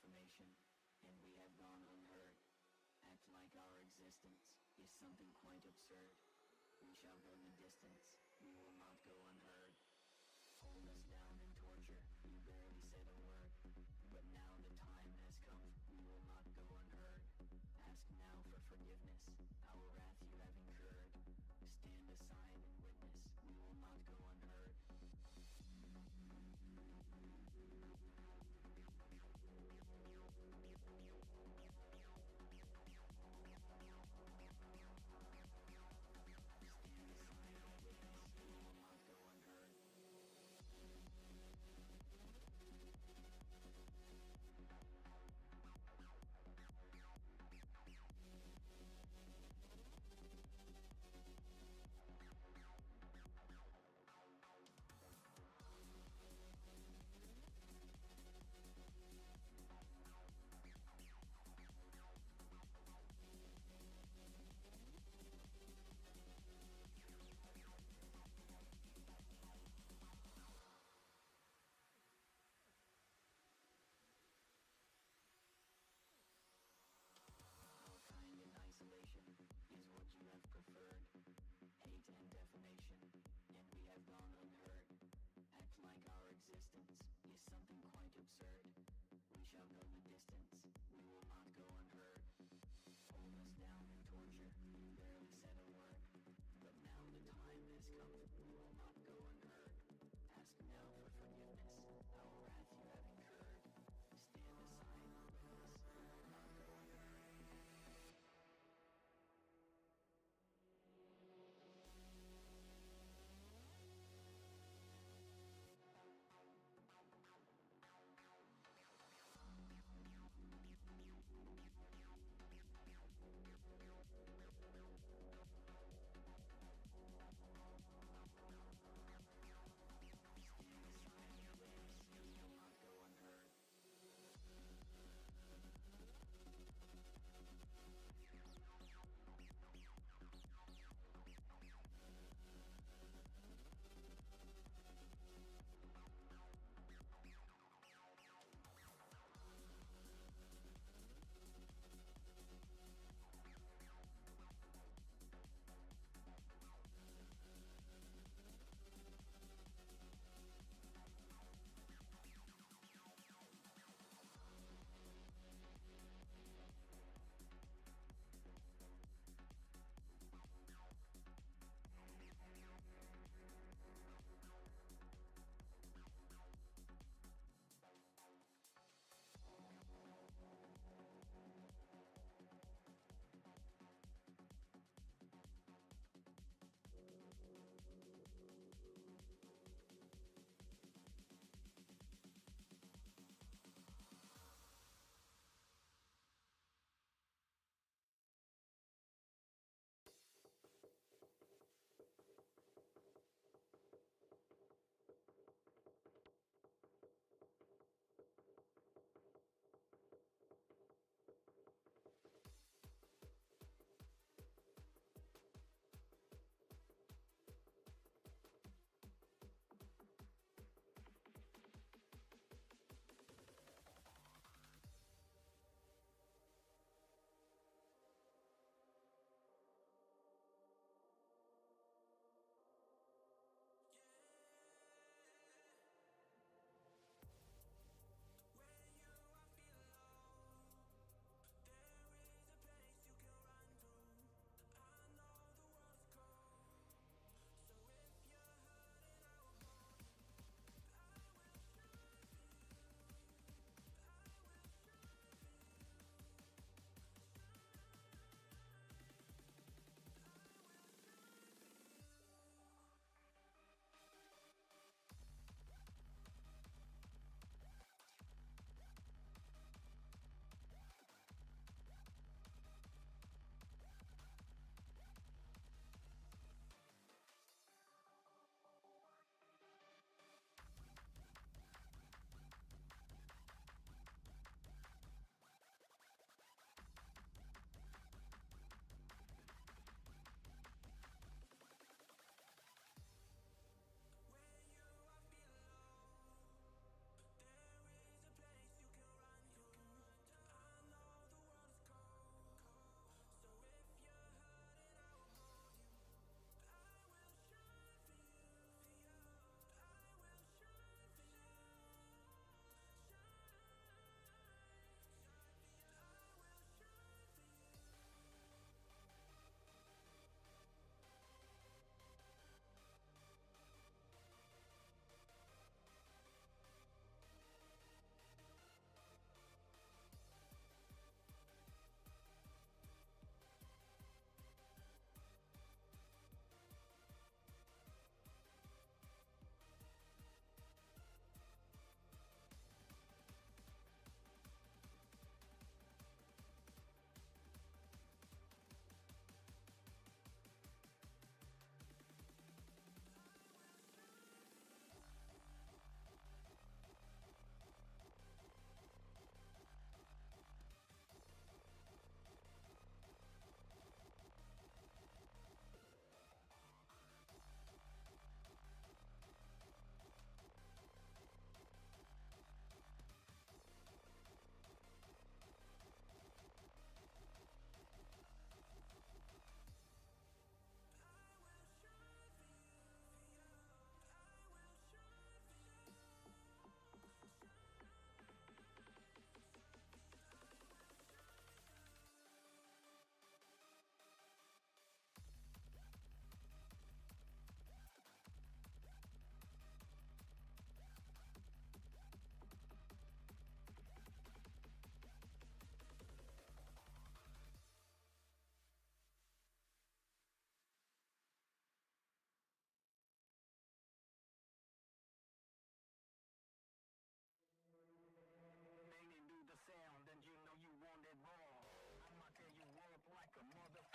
defamation, and we have gone unheard. Act like our existence is something quite absurd. We shall go the distance, we will not go unheard. Hold us down and torture, you barely said a word. But now the time has come, we will not go unheard. Ask now for forgiveness, our wrath you have incurred. Stand aside and witness, we will not go unheard. Stand aside and witness, we will not go unheard. Isolation is what you have preferred. Hate and defamation, and we have gone unheard. Act like our existence is something quite absurd. We shall go the distance, we will not go unheard. Hold us down and torture, you barely said a word. But now the time has come, we will not go unheard. Ask now for forgiveness, our wrath you have incurred. Stand aside and witness, we will not go unheard.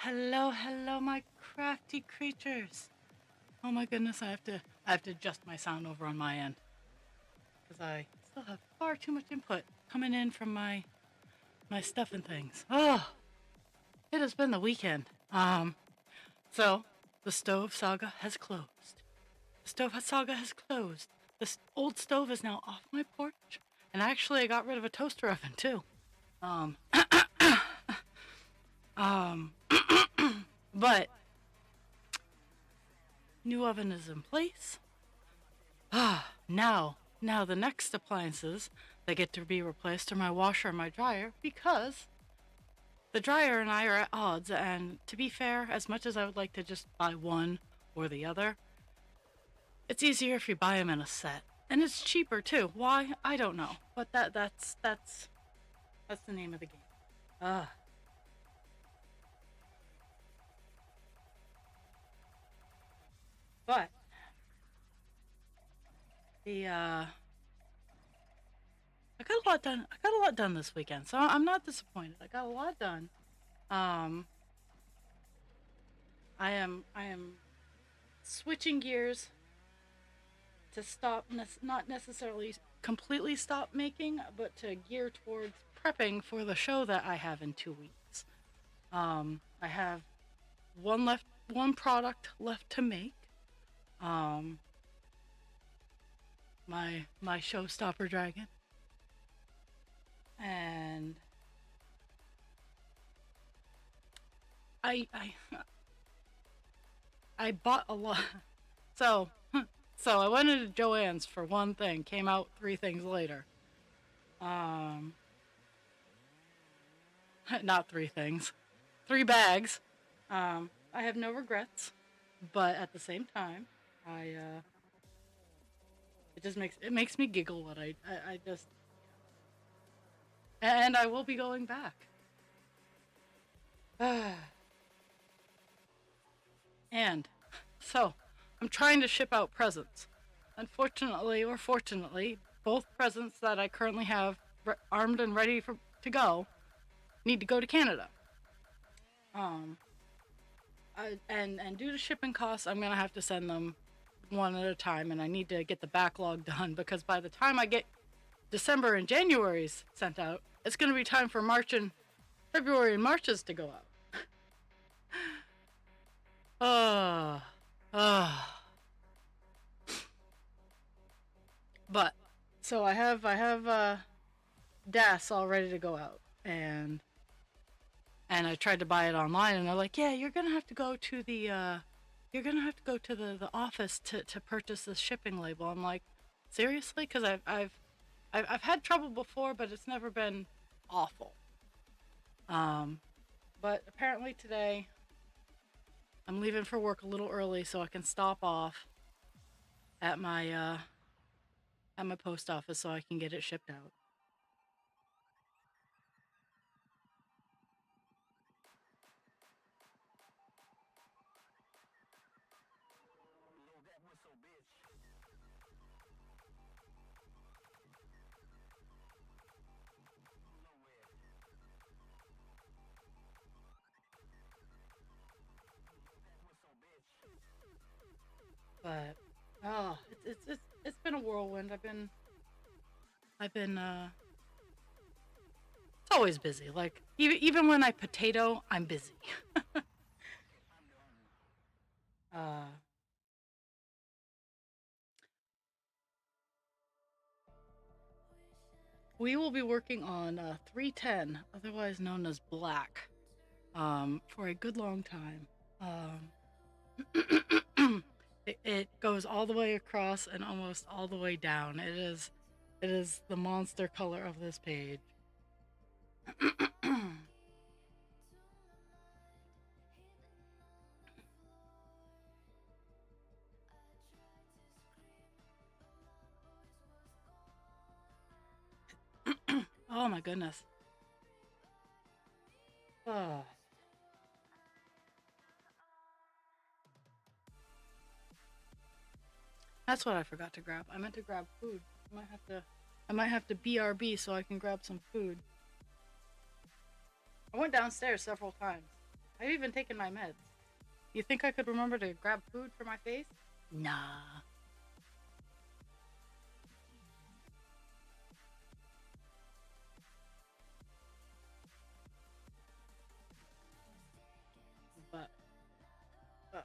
Hello, hello, my crafty creatures. Oh my goodness, I have to adjust my sound over on my end because I still have far too much input coming in from my stuff and things. Oh, it has been the weekend. So the stove saga has closed. The stove saga has closed. This old stove is now off my porch, and actually I got rid of a toaster oven too. Um, um, but new oven is in place. Now the next appliances that get to be replaced are my washer and my dryer because the dryer and I are at odds. And to be fair, as much as I would like to just buy one or the other, it's easier if you buy them in a set, and it's cheaper too. Why? I don't know, but that's the name of the game. Uh, but the I got a lot done. I got a lot done this weekend, so I'm not disappointed. I got a lot done. Um, I am switching gears to stop, not necessarily completely stop making, but to gear towards prepping for the show that I have in 2 weeks. I have one product left to make. Um, my showstopper dragon, and I I bought a lot. So so I went into Joann's for one thing, came out three things later. Um, not three things, three bags. I have no regrets, but at the same time, I it makes me giggle what I just, and I will be going back. And so I'm trying to ship out presents. Unfortunately or fortunately, both presents that I currently have armed and ready to go need to go to Canada. Um, and due to shipping costs, I'm gonna have to send them one at a time, and I need to get the backlog done because by the time I get December and January's sent out, it's gonna be time for March and February and March's to go out. Uh, uh. But so I have DAS all ready to go out, and I tried to buy it online, and they're like, yeah, you're gonna have to go to the office to purchase this shipping label. I'm like, seriously? Because I've had trouble before, but it's never been awful. Um, but apparently today I'm leaving for work a little early so I can stop off at my post office so I can get it shipped out. But it's been a whirlwind. I've been it's always busy. Like even when I potato, I'm busy. uh we will be working on 310, otherwise known as Black, for a good long time. It goes all the way across and almost all the way down. It is the monster color of this page. Oh my goodness. Oh, that's what I forgot to grab. I meant to grab food. I might have to BRB so I can grab some food. I went downstairs several times I've even taken my meds. You think I could remember to grab food for my face? Nah. But, uh,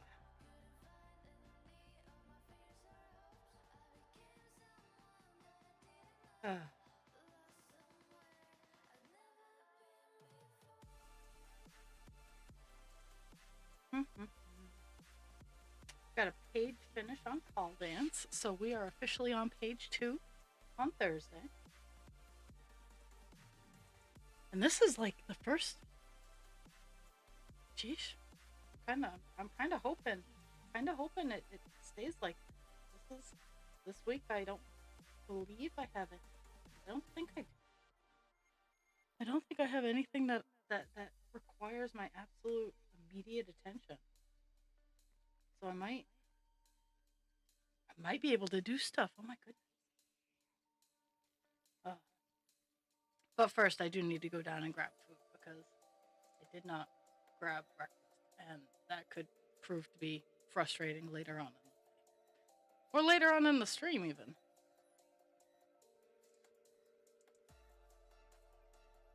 uh, mhm. Got a page finish on Call Dance, so we are officially on page 2 on Thursday. And this is like the first. Geesh, I'm kind of hoping it stays like this week. I don't believe I have it. I don't think I do. I don't think I have anything that requires my absolute immediate attention. So I might be able to do stuff. Oh my goodness. But first, I do need to go down and grab food because I did not grab breakfast, and that could prove to be frustrating later on, or later on in the stream even.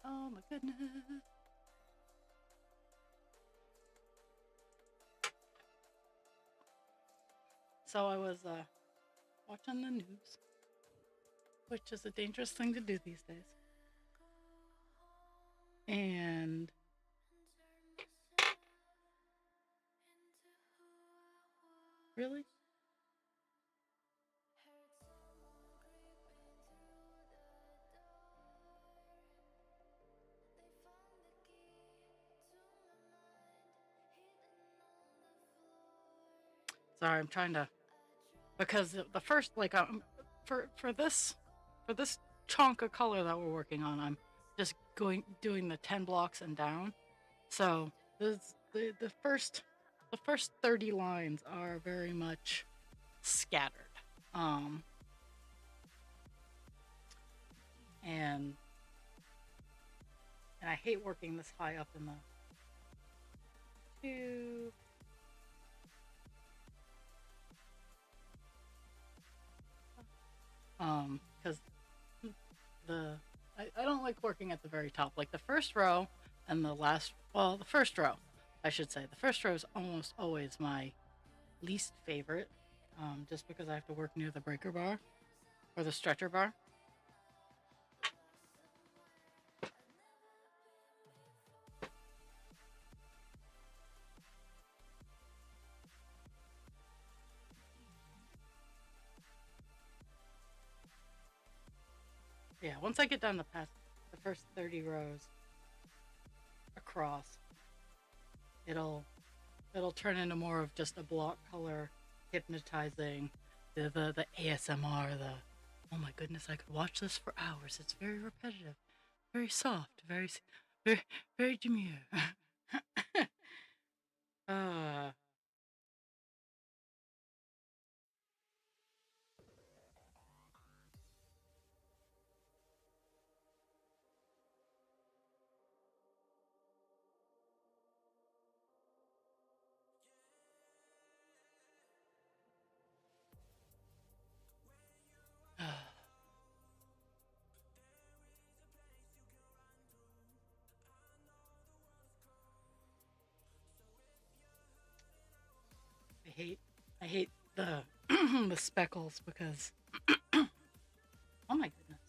Oh my goodness. So I was watching the news, which is a dangerous thing to do these days. And really? Sorry, I'm trying to, because the first for this chunk of color that we're working on, I'm just doing the 10 blocks and down. So the first 30 lines are very much scattered. And I hate working this high up in the two. Because I don't like working at the very top. Like the first row and the first row, I should say. The first row is almost always my least favorite, just because I have to work near the breaker bar or the stretcher bar. Yeah, once I get down the first 30 rows across, it'll turn into more of just a block color, hypnotizing, the ASMR, oh my goodness, I could watch this for hours. It's very repetitive, very soft, very demure. uh I hate the the speckles because oh my goodness.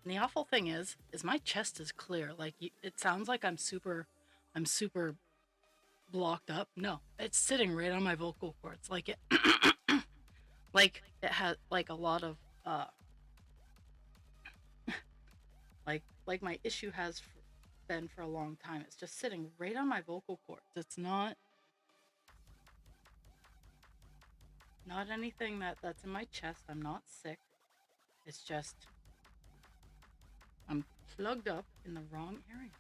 And the awful thing is my chest is clear. Like it sounds like I'm super blocked up. No, it's sitting right on my vocal cords. Like it like it has like a lot of like my issue has been for a long time. It's just sitting right on my vocal cords. It's not anything that's in my chest. I'm not sick. It's just I'm plugged up in the wrong area.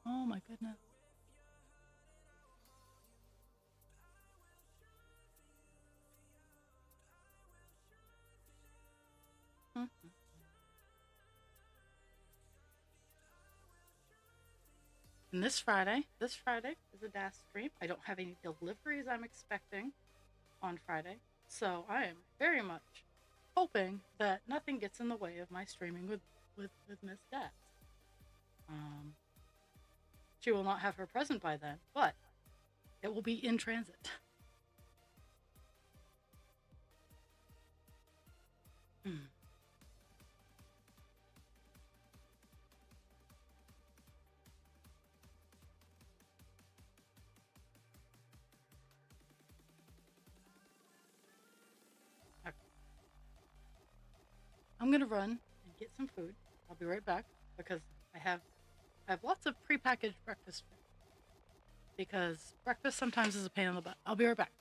Oh my goodness. And this Friday is a DAS stream. I don't have any deliveries I'm expecting on Friday, so I am very much hoping that nothing gets in the way of my streaming with Miss Das. Um, she will not have her present by then, but it will be in transit. Okay. I'm gonna run and get some food. I'll be right back because I have lots of prepackaged breakfast food because breakfast sometimes is a pain in the butt. I'll be right back.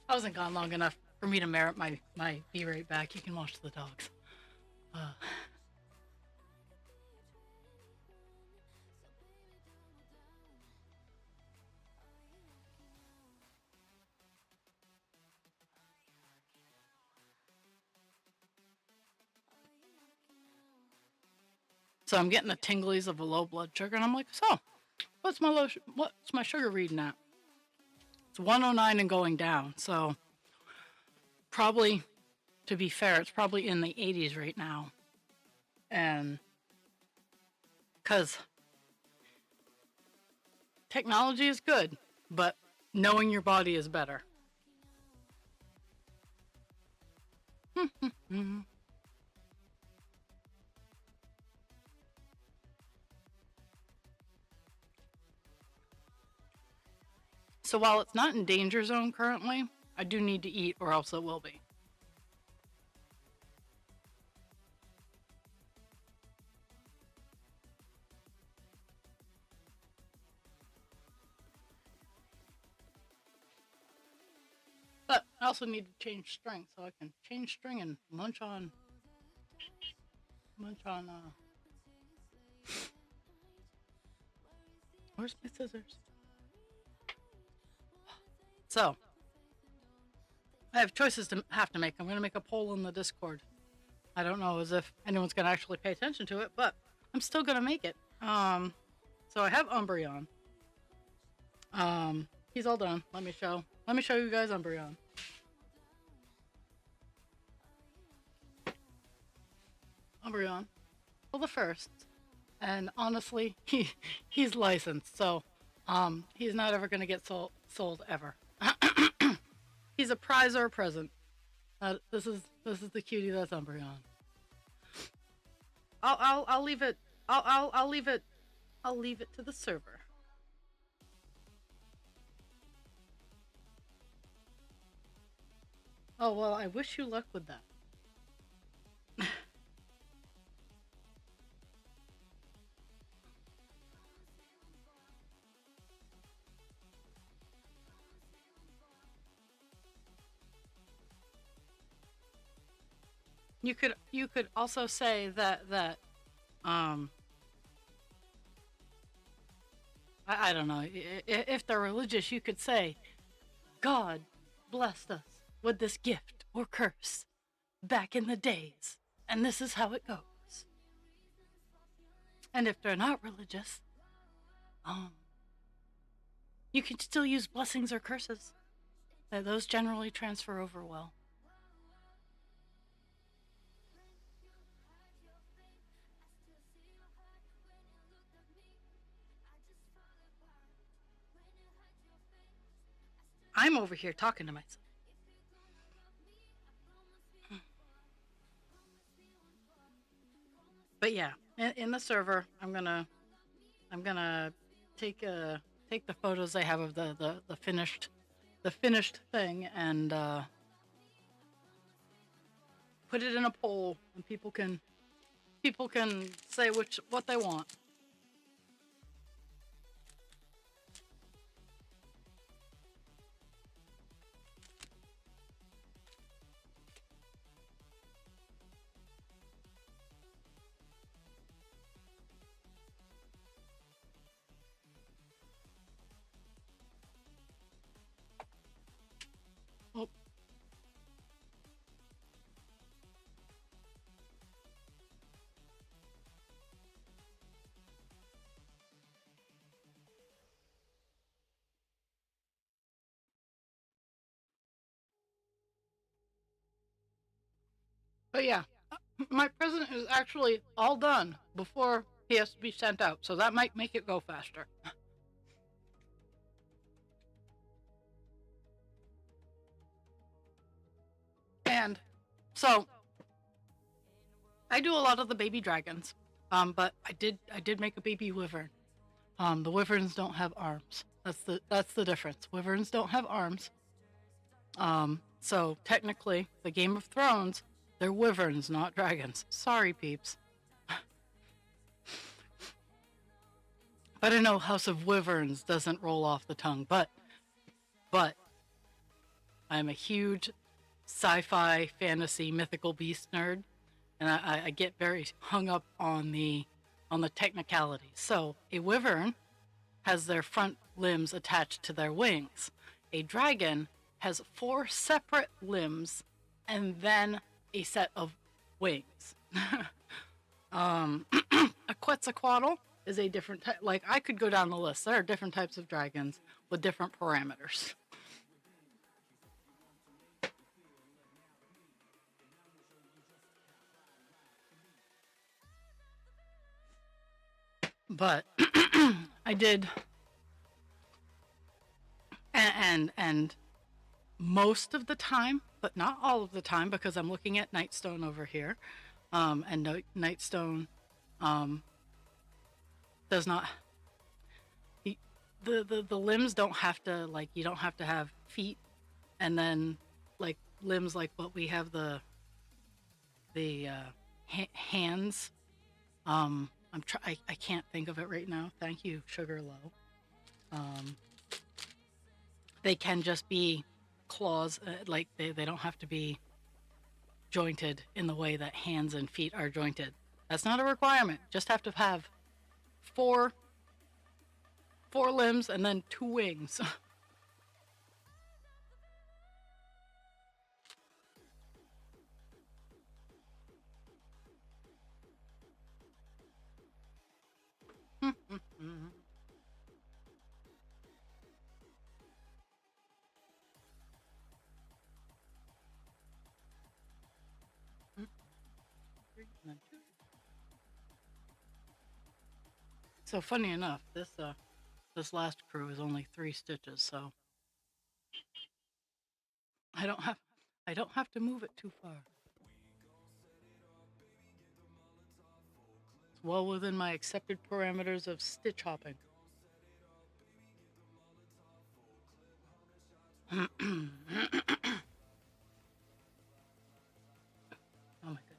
I wasn't gone long enough for me to merit my be right back. You can watch the dogs. So I'm getting the tinglies of a low blood sugar, and I'm like, so what's my sugar reading at? It's 109 and going down. So probably, to be fair, it's probably in the 80s right now. And because technology is good, but knowing your body is better. So while it's not in danger zone currently, I do need to eat or else it will be. But I also need to change string, so I can change string and munch on where's my scissors? So I have choices to have to make. I'm going to make a poll in the Discord. I don't know as if anyone's going to actually pay attention to it, but I'm still going to make it. So I have Umbreon. He's all done. Let me show you guys Umbreon. Umbreon. Well, the first. And honestly, he's licensed, so he's not ever going to get sold ever. He's a prize or a present. This is the cutie that's Umbreon. I'll leave it. I'll leave it. I'll leave it to the server. Oh well, I wish you luck with that. You could also say that I don't know, if they're religious, you could say God blessed us with this gift or curse back in the days, and this is how it goes. And if they're not religious, you can still use blessings or curses. Those generally transfer over well. I'm over here talking to myself. But yeah, in the server, I'm gonna take take the photos I have of the finished thing and put it in a poll, and people can say what they want. Oh. But yeah, my present is actually all done before he has to be sent out, so that might make it go faster. And so I do a lot of the baby dragons, but I did make a baby wyvern. The wyverns don't have arms. That's the difference. Wyverns don't have arms. So technically, the Game of Thrones, they're wyverns, not dragons. Sorry, peeps. But I know House of Wyverns doesn't roll off the tongue, but I'm a huge sci-fi, fantasy, mythical beast nerd, and I get very hung up on the technicalities. So a wyvern has their front limbs attached to their wings. A dragon has 4 separate limbs and then a set of wings. A Quetzalcoatl is a different type. Like, I could go down the list. There are different types of dragons with different parameters. But I did, and most of the time, but not all of the time, because I'm looking at Nightstone over here, and Nightstone does not. The limbs don't have to, like, you don't have to have feet and then like limbs like what we have the hands. I can't think of it right now. Thank you, Sugar Low. They can just be claws, like they don't have to be jointed in the way that hands and feet are jointed. That's not a requirement. Just have to have four limbs and then 2 wings. So funny enough, this last crew is only 3 stitches, so I don't have to move it too far. It's well within my accepted parameters of stitch hopping. Oh my goodness.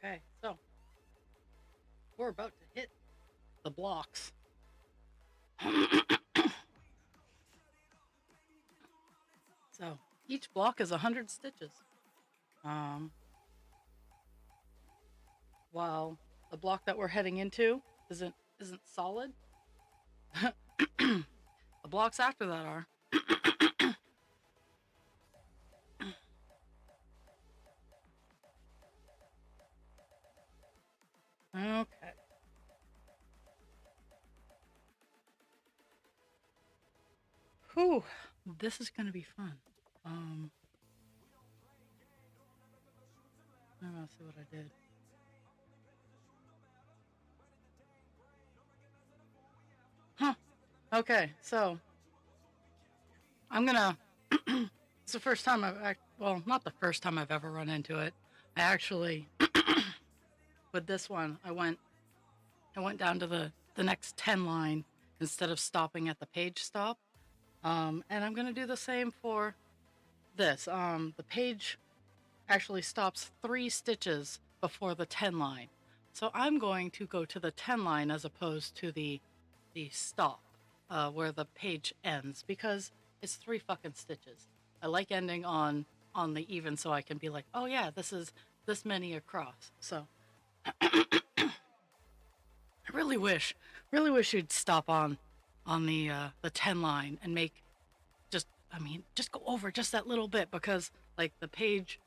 Okay, so we're about to hit the blocks. So each block is 100 stitches. While the block that we're heading into isn't solid, The blocks after that are. Okay. Whew. This is gonna be fun. I'm gonna see what I did. Huh. Okay, so I'm gonna. It's the first time well, not the first time I've ever run into it. I actually, with this one, I went down to the next 10 line instead of stopping at the page stop. And I'm gonna do the same for this. The page actually stops 3 stitches before the 10 line. So I'm going to go to the 10 line as opposed to the stop where the page ends, because it's 3 fucking stitches. I like ending on the even so I can be like, oh yeah, this is this many across. So I really wish you'd stop on the 10 line and make just go over just that little bit, because like the page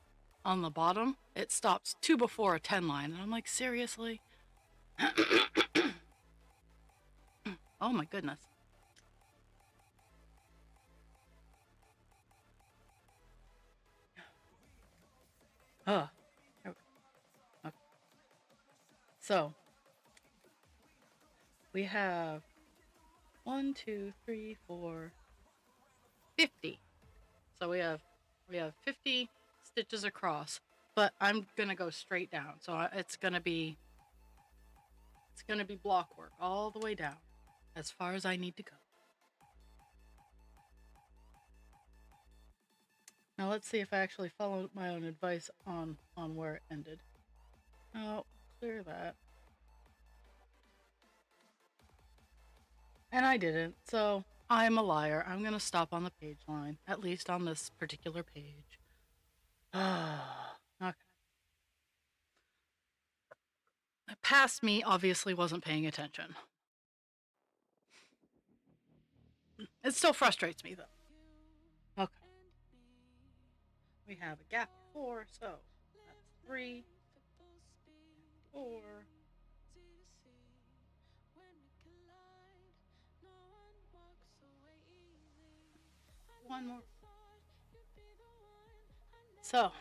on the bottom, it stops 2 before a 10 line. And I'm like, seriously? Oh my goodness. Oh, okay. So we have 1, 2, 3, 4, 50. So we have 50 stitches across, but I'm gonna go straight down. So it's gonna be block work all the way down as far as I need to go. Now let's see if I actually followed my own advice on where it ended. Oh, clear that. And I didn't, so I'm a liar. I'm gonna stop on the page line, at least on this particular page. Okay. Past me obviously wasn't paying attention. It still frustrates me though. Okay. We have a gap of 4, so that's 3, 4. One more. So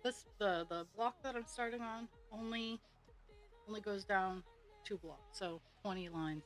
this the block that I'm starting on only goes down 2 blocks, so 20 lines.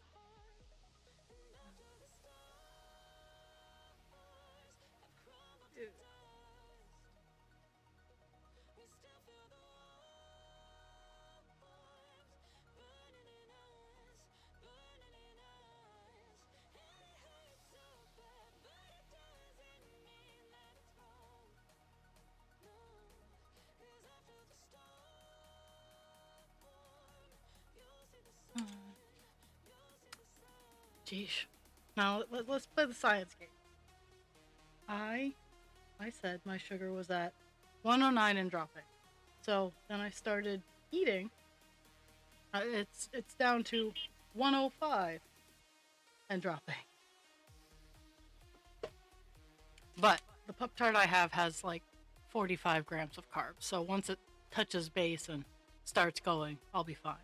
Geesh. Now let's play the science game. I said my sugar was at 109 and dropping. So then I started eating. It's down to 105 and dropping. But the Pup Tart I have has like 45 grams of carbs. So once it touches base and starts going, I'll be fine.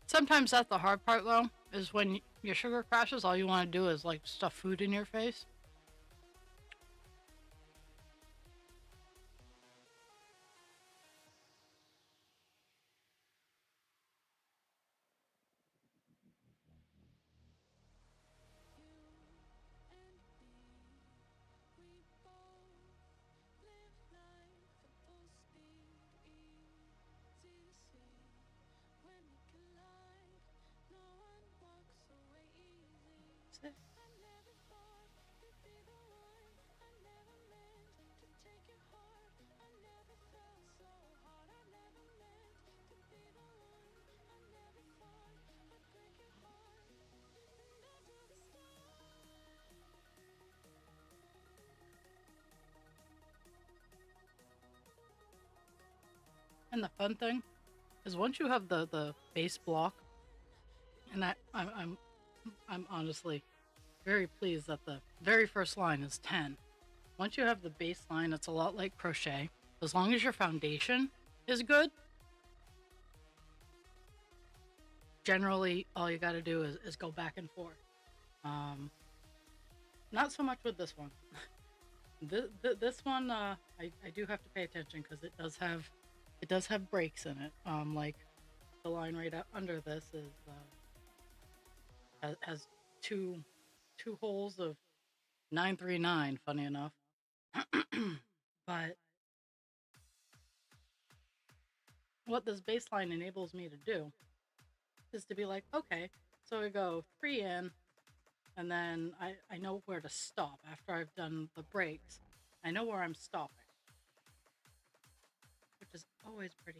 Sometimes that's the hard part though, is when your sugar crashes, all you want to do is like stuff food in your face. And the fun thing is once you have the base block, and I'm honestly very pleased that the very first line is 10. Once you have the base line, it's a lot like crochet. As long as your foundation is good, generally all you got to do is go back and forth. Not so much with this one. This one, I do have to pay attention because it does have breaks in it. Like the line right under this is has two holes of 939. Funny enough, but what this baseline enables me to do is to be like, okay, so I go 3 in, and then I know where to stop after I've done the breaks. I know where I'm stopping, which is always pretty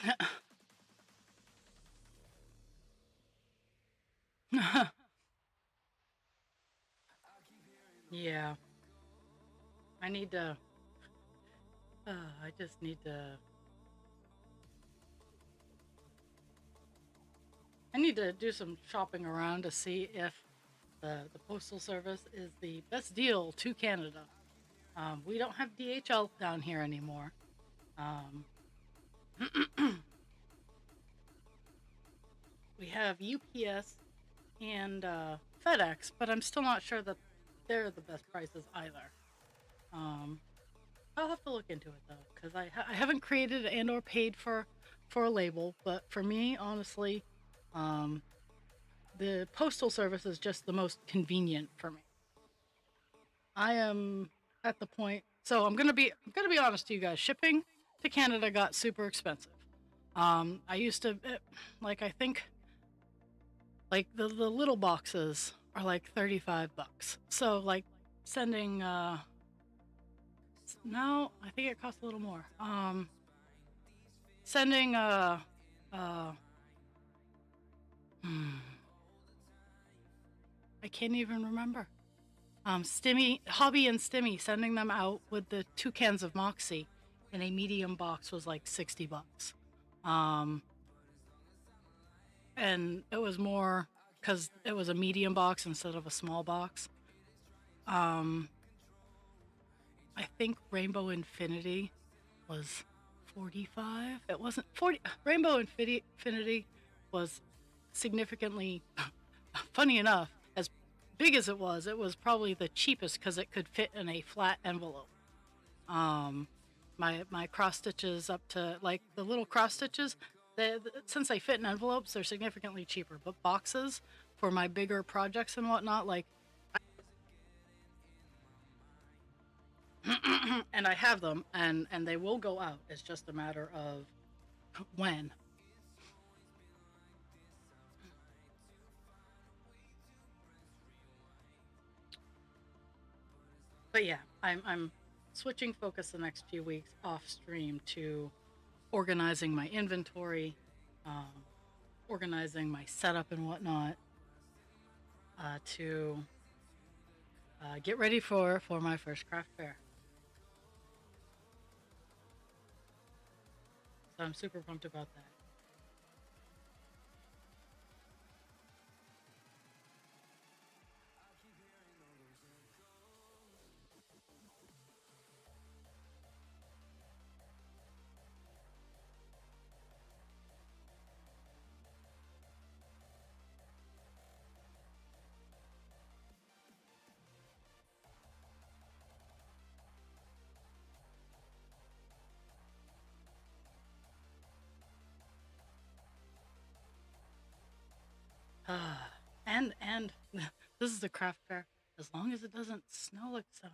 handy. Yeah, I need to. I just need to. I need to do some shopping around to see if the postal service is the best deal to Canada. We don't have DHL down here anymore. Um, we have UPS and FedEx, but I'm still not sure that they're the best prices either. Um, I'll have to look into it though, because I haven't created and or paid for a label. But for me, honestly, um, the postal service is just the most convenient for me. I am at the point, so I'm gonna be honest to you guys. Shipping to Canada got super expensive. I used to like I think like the little boxes are like $35. So like sending no, I think it costs a little more. Sending uh hmm, I can't even remember. Stimmy, Hobby and Stimmy, sending them out with the 2 cans of Moxie in a medium box was like $60. Um, and it was more because it was a medium box instead of a small box. Um, I think Rainbow Infinity was 45. It wasn't 40. Rainbow Infinity was significantly, funny enough, as big as it was probably the cheapest because it could fit in a flat envelope. Um, my cross stitches up to like the little cross stitches, since they fit in envelopes, they're significantly cheaper. But boxes for my bigger projects and whatnot, like, and I have them, and they will go out. It's just a matter of when. But yeah, I'm switching focus the next few weeks off stream to organizing my inventory, um, organizing my setup and whatnot, to get ready for my first craft fair. So I'm super pumped about that. And this is a craft fair. As long as it doesn't snow like son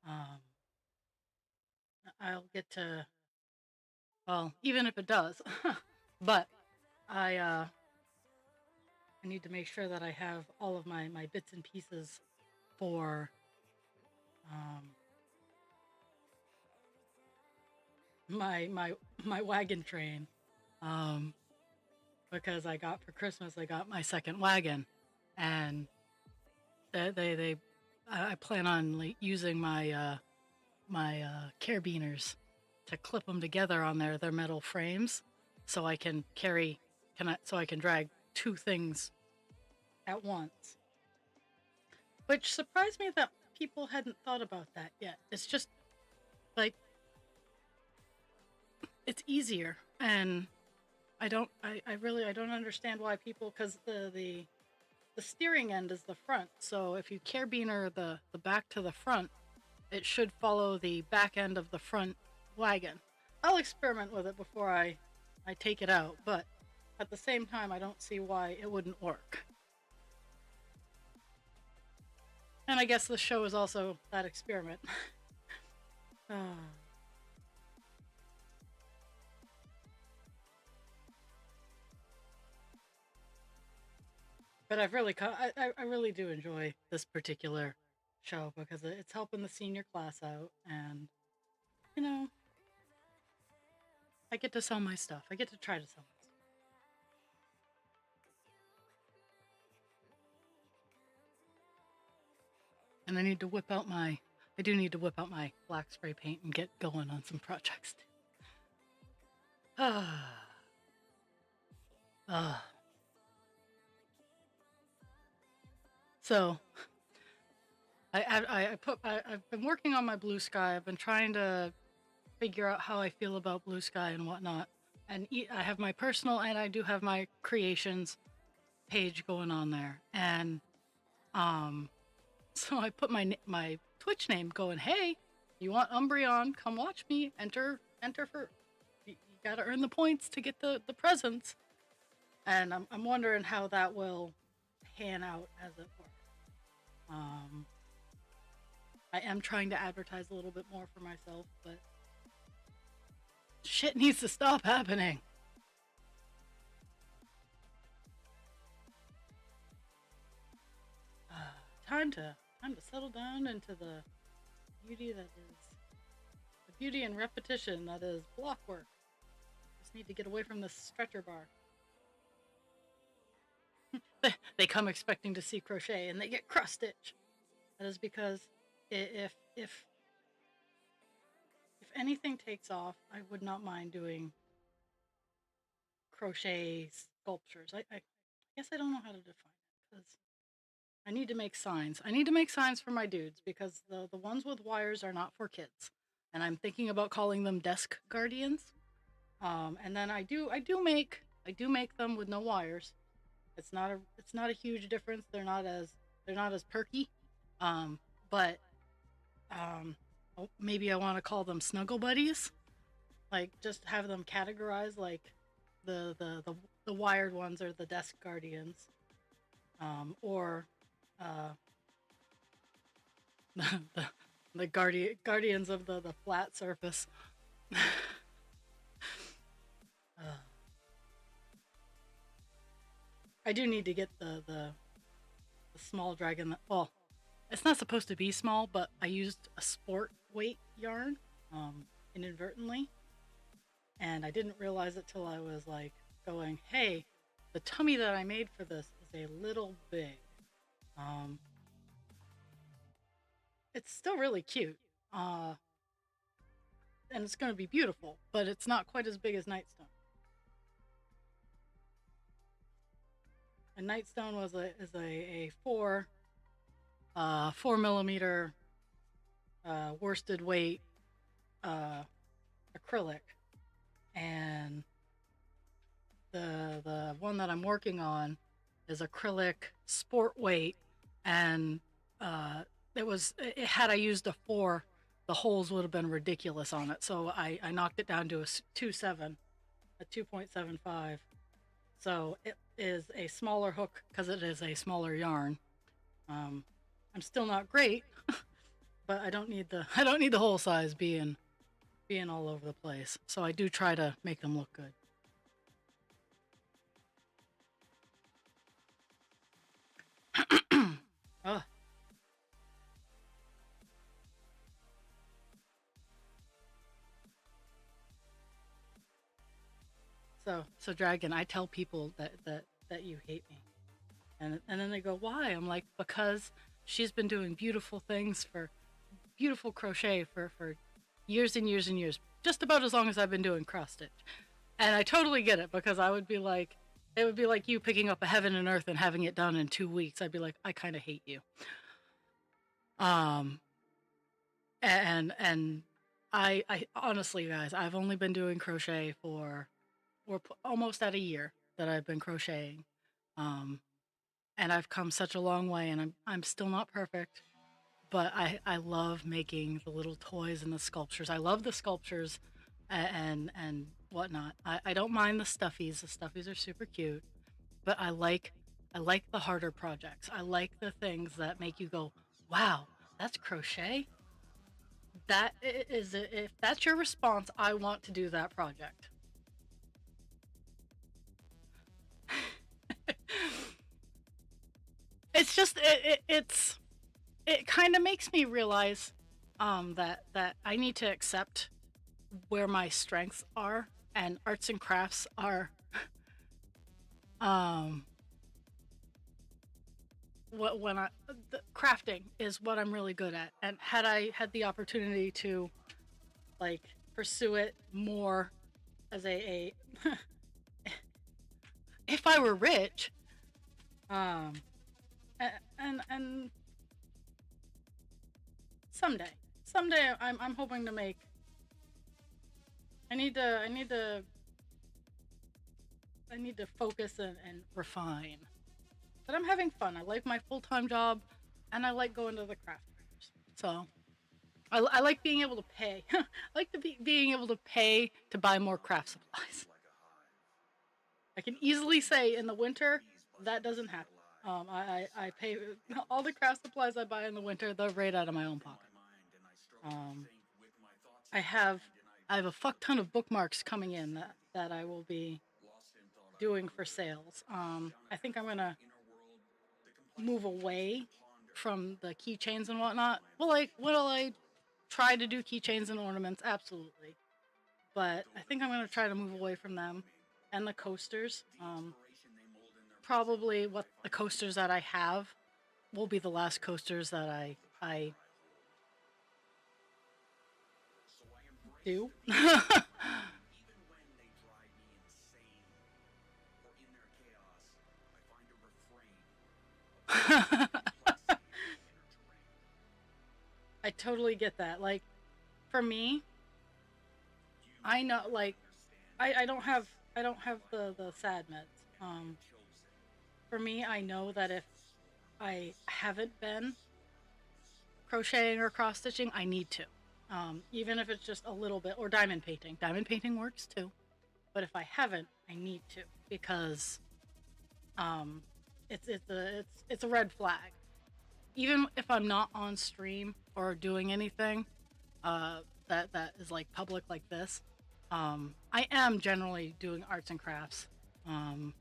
of a bitch, I'll get to. Well, even if it does, but I I need to make sure that I have all of my bits and pieces for um my my wagon train. Um, because I got for Christmas I got my second wagon, and they I plan on like using my carabiners to clip them together on their metal frames, so I can so I can drag two things at once. Which surprised me that people hadn't thought about that yet. It's just like it's easier, and I don't understand why people, because the steering end is the front. So if you carabiner the back to the front, it should follow the back end of the front wagon. I'll experiment with it before I take it out, but at the same time, I don't see why it wouldn't work. And I guess the show is also that experiment. But I really do enjoy this particular show because it's helping the senior class out, and you know, I get to sell my stuff. I get to try to sell my stuff. And I do need to whip out my black spray paint and get going on some projects too. So I've been working on my blue sky. I've been trying to figure out how I feel about blue sky and whatnot. And I have my personal and I do have my creations page going on there. And so I put my Twitch name going, hey, you want Umbreon, come watch me, enter for, you gotta earn the points to get the presents. And I'm wondering how that will pan out, as it were. I am trying to advertise a little bit more for myself, but shit needs to stop happening. Time to settle down into the beauty and repetition that is block work. Just need to get away from the stretcher bar. They come expecting to see crochet and they get cross stitch. That is because if anything takes off, I would not mind doing crochet sculptures. I guess I don't know how to define it, because I need to make signs. I need to make signs for my dudes, because the ones with wires are not for kids. And I'm thinking about calling them desk guardians. And then I do make them with no wires. It's not a huge difference. They're not as perky. But maybe I want to call them snuggle buddies. Like, just have them categorized, like the wired ones are the desk guardians. Or the guardians of the flat surface. I do need to get the small dragon. Well, it's not supposed to be small, but I used a sport weight yarn inadvertently, and I didn't realize it till I was like going, hey, the tummy that I made for this is a little big. It's still really cute, and it's going to be beautiful, but it's not quite as big as Nightstone. And Nightstone is a 4 millimeter worsted weight acrylic, and the one that I'm working on is acrylic sport weight, and had I used a 4, the holes would have been ridiculous on it, so I knocked it down to a 2.75. So it is a smaller hook because it is a smaller yarn. I'm still not great, but I don't need the whole size being all over the place. So I do try to make them look good. Oh. So Dragon, I tell people that you hate me, and then they go, why? I'm like, because she's been doing beautiful things for beautiful crochet for years and years and years, just about as long as I've been doing cross stitch. And I totally get it, because I would be like, it would be like you picking up a heaven and earth and having it done in 2 weeks. I'd be like, I kind of hate you. Um, and I honestly, guys, I've only been doing crochet for, almost at a year that I've been crocheting. Um, and I've come such a long way, and I'm still not perfect, but I love making the little toys and the sculptures. I love the sculptures and whatnot. I don't mind the stuffies. The stuffies are super cute, but I like the harder projects. I like the things that make you go, wow, that's crochet. That is, if that's your response, I want to do that project. It's just it kind of makes me realize that I need to accept where my strengths are, and arts and crafts are um what when I the crafting is what I'm really good at. And had I had the opportunity to, like, pursue it more as a if I were rich, um and someday I'm hoping to make. I need to focus and refine. But I'm having fun. I like my full-time job, and I like going to the craft fairs. So I like being able to pay. I like being able to pay to buy more craft supplies. I can easily say in the winter that doesn't happen. I pay all the craft supplies I buy in the winter. They're right out of my own pocket. Um, I have I have a fuck ton of bookmarks coming in that I will be doing for sales. I think I'm gonna move away from the keychains and whatnot. Will I try to do keychains and ornaments? Absolutely. But I think I'm gonna try to move away from them and the coasters. Probably what the coasters that I have will be the last coasters that I do. I totally get that. Like, for me, I know, like, I don't have the sad meds. For me, I know that if I haven't been crocheting or cross stitching, I need to. Even if it's just a little bit, or diamond painting. Diamond painting works too. But if I haven't, I need to, because um, it's a red flag. Even if I'm not on stream or doing anything that is like public like this, I am generally doing arts and crafts. Um,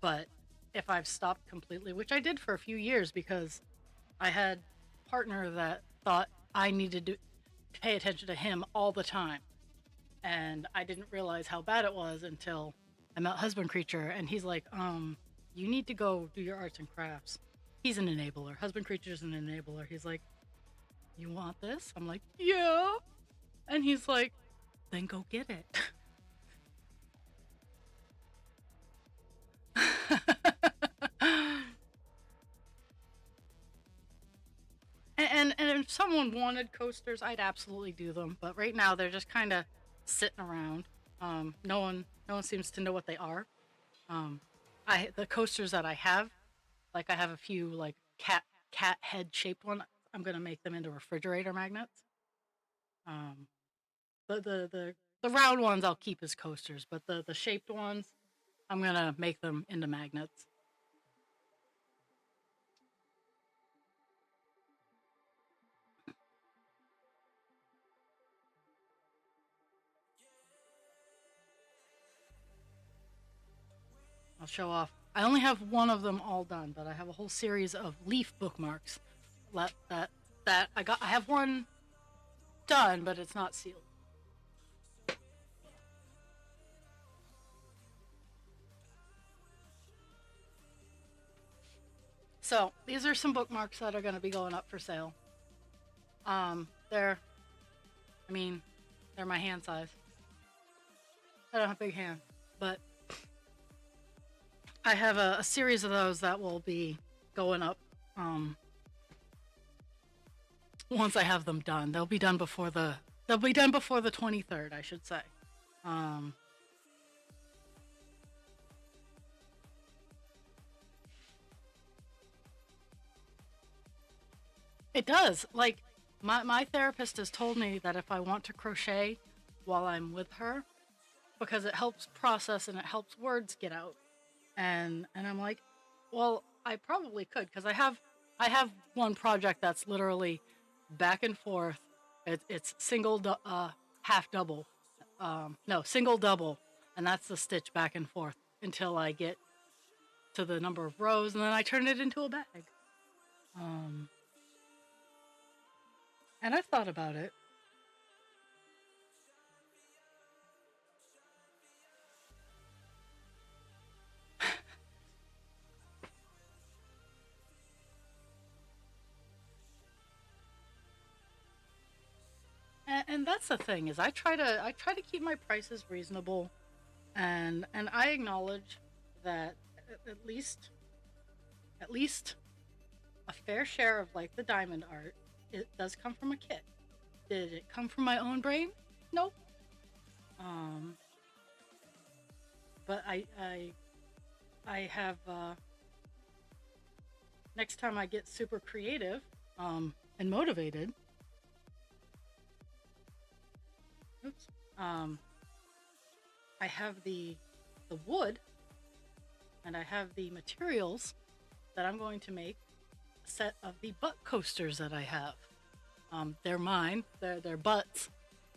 but if I've stopped completely, which I did for a few years, because I had a partner that thought I needed to pay attention to him all the time, and I didn't realize how bad it was until I met Husband Creature, and he's like, you need to go do your arts and crafts. He's an enabler. Husband Creature's an enabler. He's like, you want this? I'm like, yeah. And he's like, then go get it. And if someone wanted coasters, I'd absolutely do them. But right now, they're just kind of sitting around. No one seems to know what they are. Um, the coasters that I have, like, I have a few, like, cat head shaped one. I'm gonna make them into refrigerator magnets. Um, the round ones I'll keep as coasters, but the shaped ones, I'm gonna make them into magnets. I'll show off. I only have one of them all done, but I have a whole series of leaf bookmarks. That I got. I have one done, but it's not sealed. So these are some bookmarks that are going to be going up for sale. They're, I mean, they're my hand size. I don't have a big hand, but I have a series of those that will be going up once I have them done. They'll be done before the 23rd, I should say. It does. Like my therapist has told me that if I want to crochet while I'm with her, because it helps process and it helps words get out. And I'm like, well, I probably could because I have one project that's literally back and forth. It's half double, no, single double, and that's the stitch back and forth until I get to the number of rows, and then I turn it into a bag. Um, and I've thought about it. And that's the thing is I try to keep my prices reasonable, and I acknowledge that at least a fair share of like the diamond art, it does come from a kit. Did it come from my own brain? Nope. Um, but I have next time I get super creative and motivated. Oops. Um, I have the wood and I have the materials that I'm going to make a set of the butt coasters that I have. They're mine. They're butts,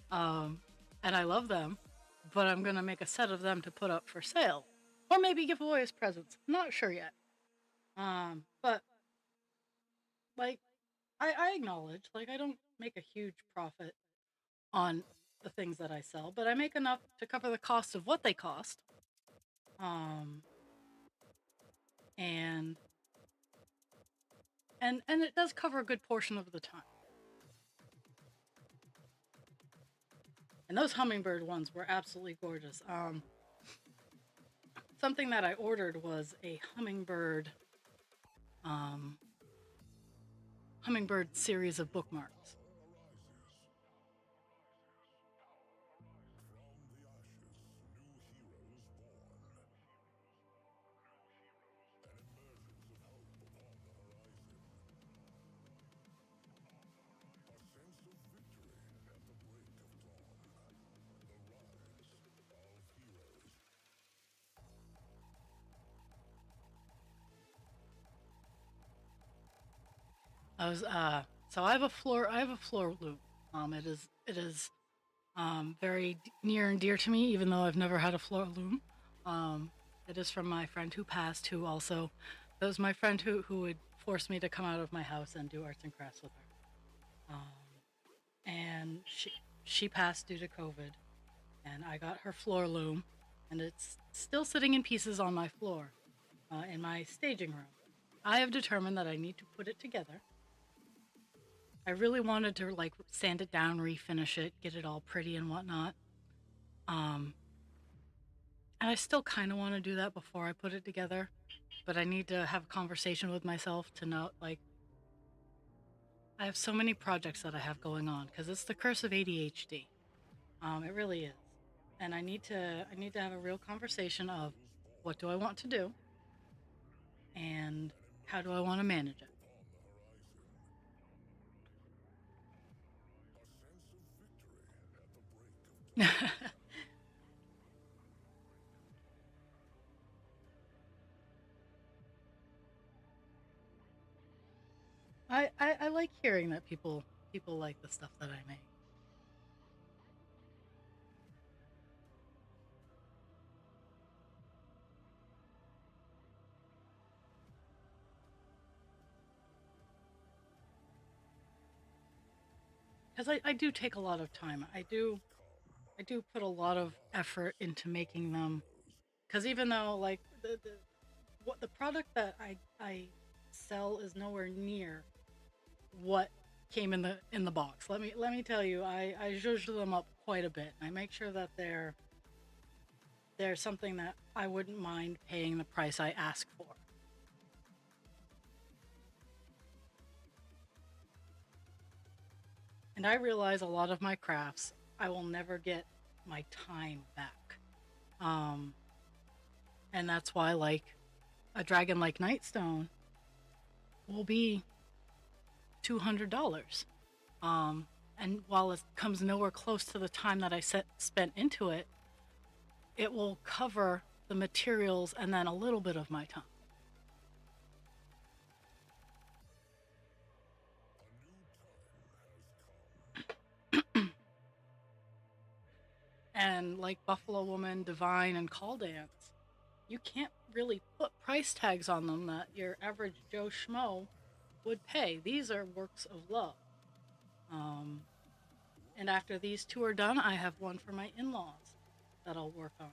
um, and I love them. But I'm gonna make a set of them to put up for sale, or maybe give away as presents. Not sure yet. But like I acknowledge, like I don't make a huge profit on the things that I sell, but I make enough to cover the cost of what they cost. Um, and and it does cover a good portion of the time. And those hummingbird ones were absolutely gorgeous. Something that I ordered was a um, hummingbird series of bookmarks. I was so I have a floor loop. It is very near and dear to me, even though I've never had a floor loom. Um, it is from my friend who passed, who also that was my friend who would force me to come out of my house and do arts and crafts with her. And she passed due to COVID, and I got her floor loom, and it's still sitting in pieces on my floor in my staging room. I have determined that I need to put it together. I really wanted to like sand it down, refinish it, get it all pretty and whatnot. Um, and I still kind of want to do that before I put it together, but I need to have a conversation with myself to know like I have so many projects that I have going on because it's the curse of ADHD. It really is, and I need to have a real conversation of what do I want to do and how do I want to manage it. I like hearing that people like the stuff that I make. Because I do take a lot of time. I do put a lot of effort into making them. Because even though like the what the product that I sell is nowhere near what came in the box. Let me tell you, I zhuzh them up quite a bit. I make sure that they're something that I wouldn't mind paying the price I ask for. And I realize a lot of my crafts, I will never get my time back. And that's why, like, a dragon like Nightstone will be $200. And while it comes nowhere close to the time that I spent into it, it will cover the materials and then a little bit of my time. And like Buffalo Woman, Divine, and Call Dance, you can't really put price tags on them that your average Joe Schmo would pay. These are works of love. And after these two are done, I have one for my in-laws that I'll work on.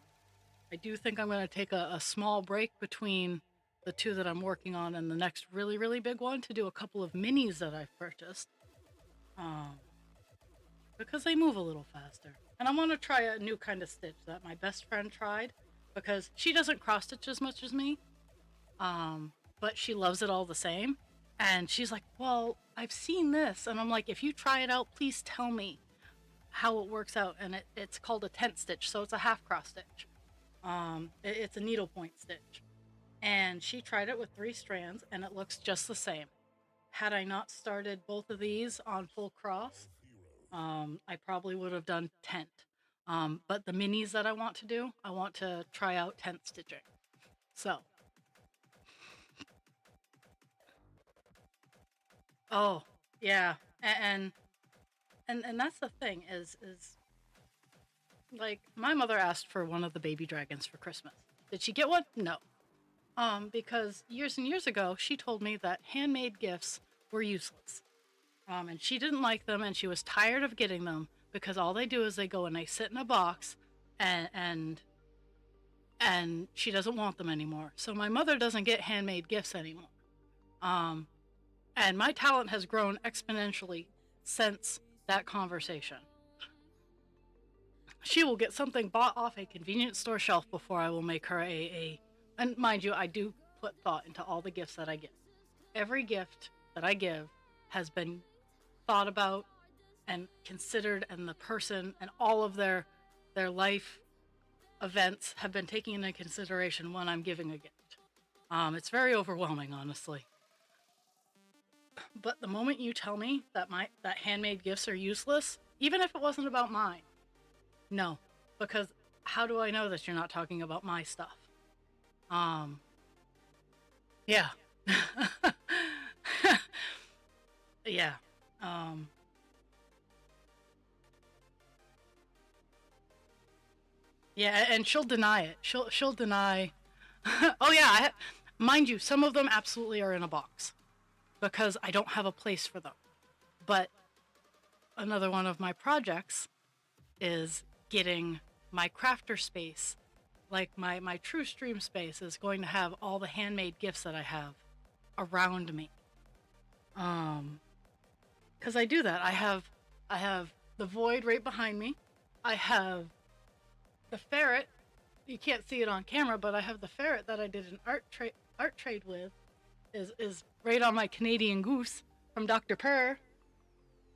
I do think I'm going to take a small break between the two that I'm working on and the next really, really big one to do a couple of minis that I've purchased. Because they move a little faster. And I want to try a new kind of stitch that my best friend tried, because she doesn't cross stitch as much as me, but she loves it all the same. And she's like, well, I've seen this. And I'm like, if you try it out, please tell me how it works out. And it's called a tent stitch, so it's a half cross stitch. It's a needlepoint stitch. And she tried it with 3 strands, and it looks just the same. Had I not started both of these on full cross, I probably would have done tent. But the minis that I want to do, I want to try out tent stitching. So. Oh, yeah. And that's the thing is like, my mother asked for one of the baby dragons for Christmas. Did she get one? No. Because years and years ago, she told me that handmade gifts were useless. And she didn't like them, and she was tired of getting them because all they do is they go and they sit in a box, and she doesn't want them anymore. So my mother doesn't get handmade gifts anymore. And my talent has grown exponentially since that conversation. She will get something bought off a convenience store shelf before I will make her and mind you, I do put thought into all the gifts that I give. Every gift that I give has been thought about and considered, and the person and all of their life events have been taken into consideration when I'm giving a gift. It's very overwhelming, honestly. But the moment you tell me that handmade gifts are useless, even if it wasn't about mine, no, because how do I know that you're not talking about my stuff? Yeah. Yeah. Yeah, and she'll deny it. She'll deny. Oh yeah, mind you, some of them absolutely are in a box because I don't have a place for them. But another one of my projects is getting my crafter space, like my true stream space, is going to have all the handmade gifts that I have around me. Because I do that. I have the void right behind me. I have the ferret. You can't see it on camera, but I have the ferret that I did an art trade with. Is right on my Canadian goose from Dr. Purr.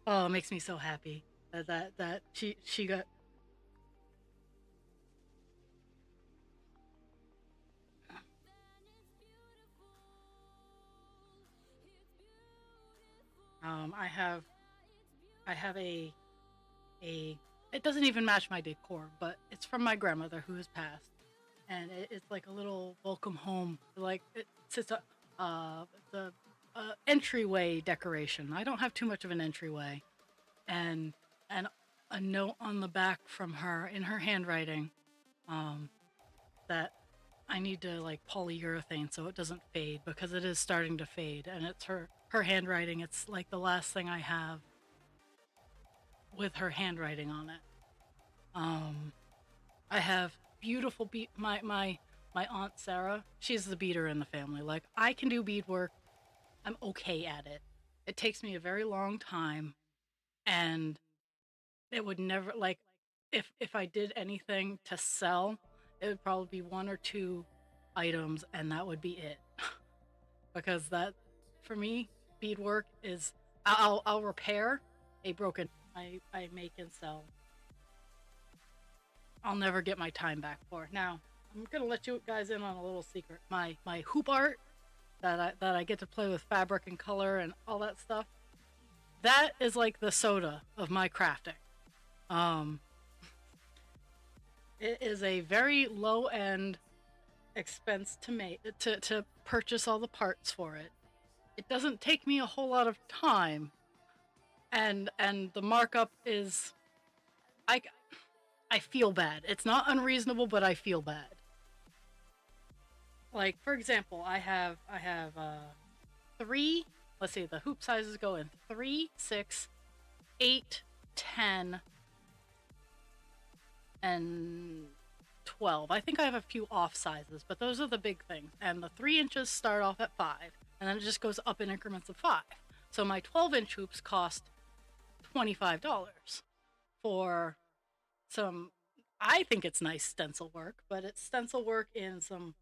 Oh, it makes me so happy that she got. I have a it doesn't even match my decor, but it's from my grandmother who has passed, and it's like a little welcome home. Like it's the entryway decoration. I don't have too much of an entryway, and a note on the back from her in her handwriting, that I need to like polyurethane so it doesn't fade, because it is starting to fade, and it's her handwriting. It's like the last thing I have with her handwriting on it. I have beautiful my aunt Sarah. She's the beader in the family. Like, I can do beadwork, I'm okay at it. It takes me a very long time, and it would never like if I did anything to sell, it would probably be one or two items, and that would be it. Because that, for me, beadwork is I'll repair a broken I make and sell. I'll never get my time back for. Now, I'm gonna let you guys in on a little secret. My hoop art that I get to play with fabric and color and all that stuff. That is like the soda of my crafting. Um, it is a very low end expense to make to purchase all the parts for it. It doesn't take me a whole lot of time, and the markup is I I feel bad. It's not unreasonable, but I feel bad. Like for example, I have three. Let's see, the hoop sizes go in 3, 6, 8, 10, and 12. I think I have a few off sizes, but those are the big things. And the 3 inches start off at 5, and then it just goes up in increments of 5. So my 12-inch hoops cost $25 for some, I think it's nice stencil work, but it's stencil work in some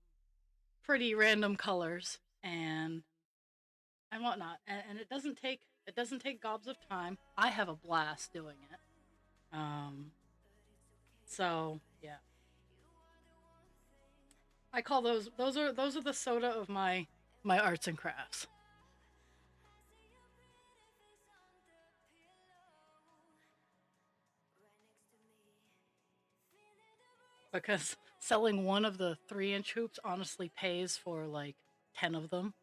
pretty random colors and whatnot. And it doesn't take gobs of time. I have a blast doing it. Um, so yeah, I call those are the soda of my arts and crafts. Because selling one of the 3-inch hoops honestly pays for like 10 of them.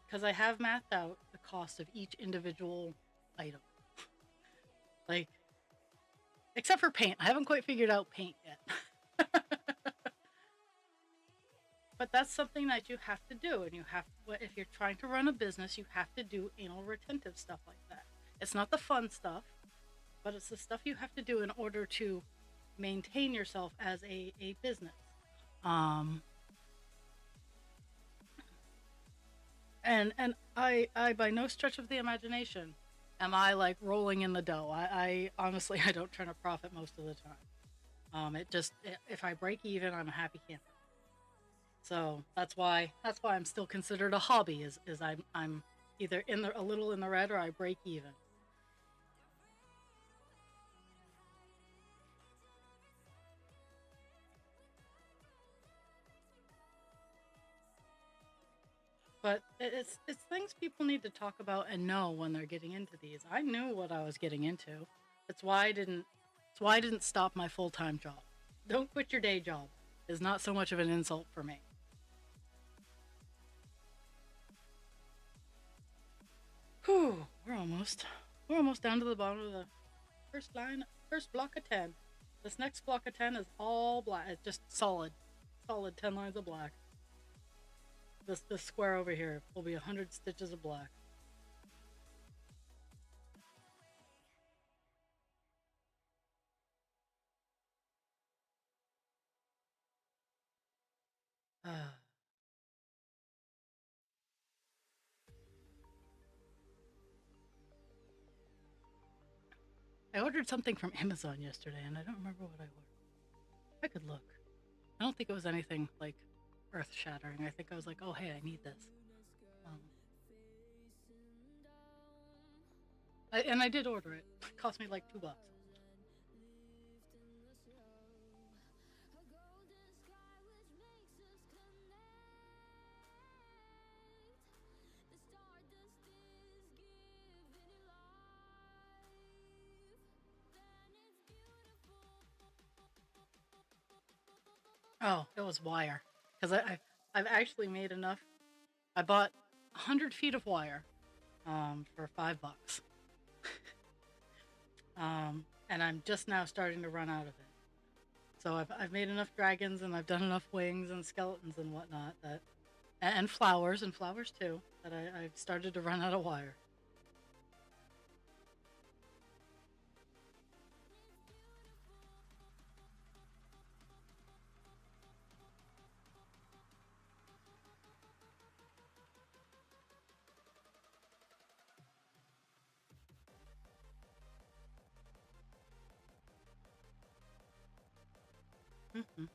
Because I have mathed out the cost of each individual item. Like, except for paint. I haven't quite figured out paint yet. But that's something that you have to do. And if you're trying to run a business, you have to do anal retentive stuff like that. It's not the fun stuff, but it's the stuff you have to do in order to maintain yourself as a business. Um, and I by no stretch of the imagination am I like rolling in the dough. I honestly I don't turn a profit most of the time. If I break even, I'm a happy camper. So that's why I'm still considered a hobby. Is I'm either a little in the red or I break even. But it's things people need to talk about and know when they're getting into these. I knew what I was getting into. That's why I didn't. That's why I didn't stop my full-time job. Don't quit your day job is not so much of an insult for me. Whew, we're almost down to the bottom of the first block of 10. This next block of 10 is all black. It's just solid 10 lines of black. This square over here will be 100 stitches of black. I ordered something from Amazon yesterday, and I don't remember what I ordered. I could look. I don't think it was anything like earth-shattering. I think I was like, oh hey, I need this. Um, and I did order it. It cost me like $2. Oh, it was wire. Because I've actually made enough. I bought 100 feet of wire for $5. And I'm just now starting to run out of it. So I've made enough dragons and I've done enough wings and skeletons and whatnot that, and flowers too, that I've started to run out of wire. Mhm.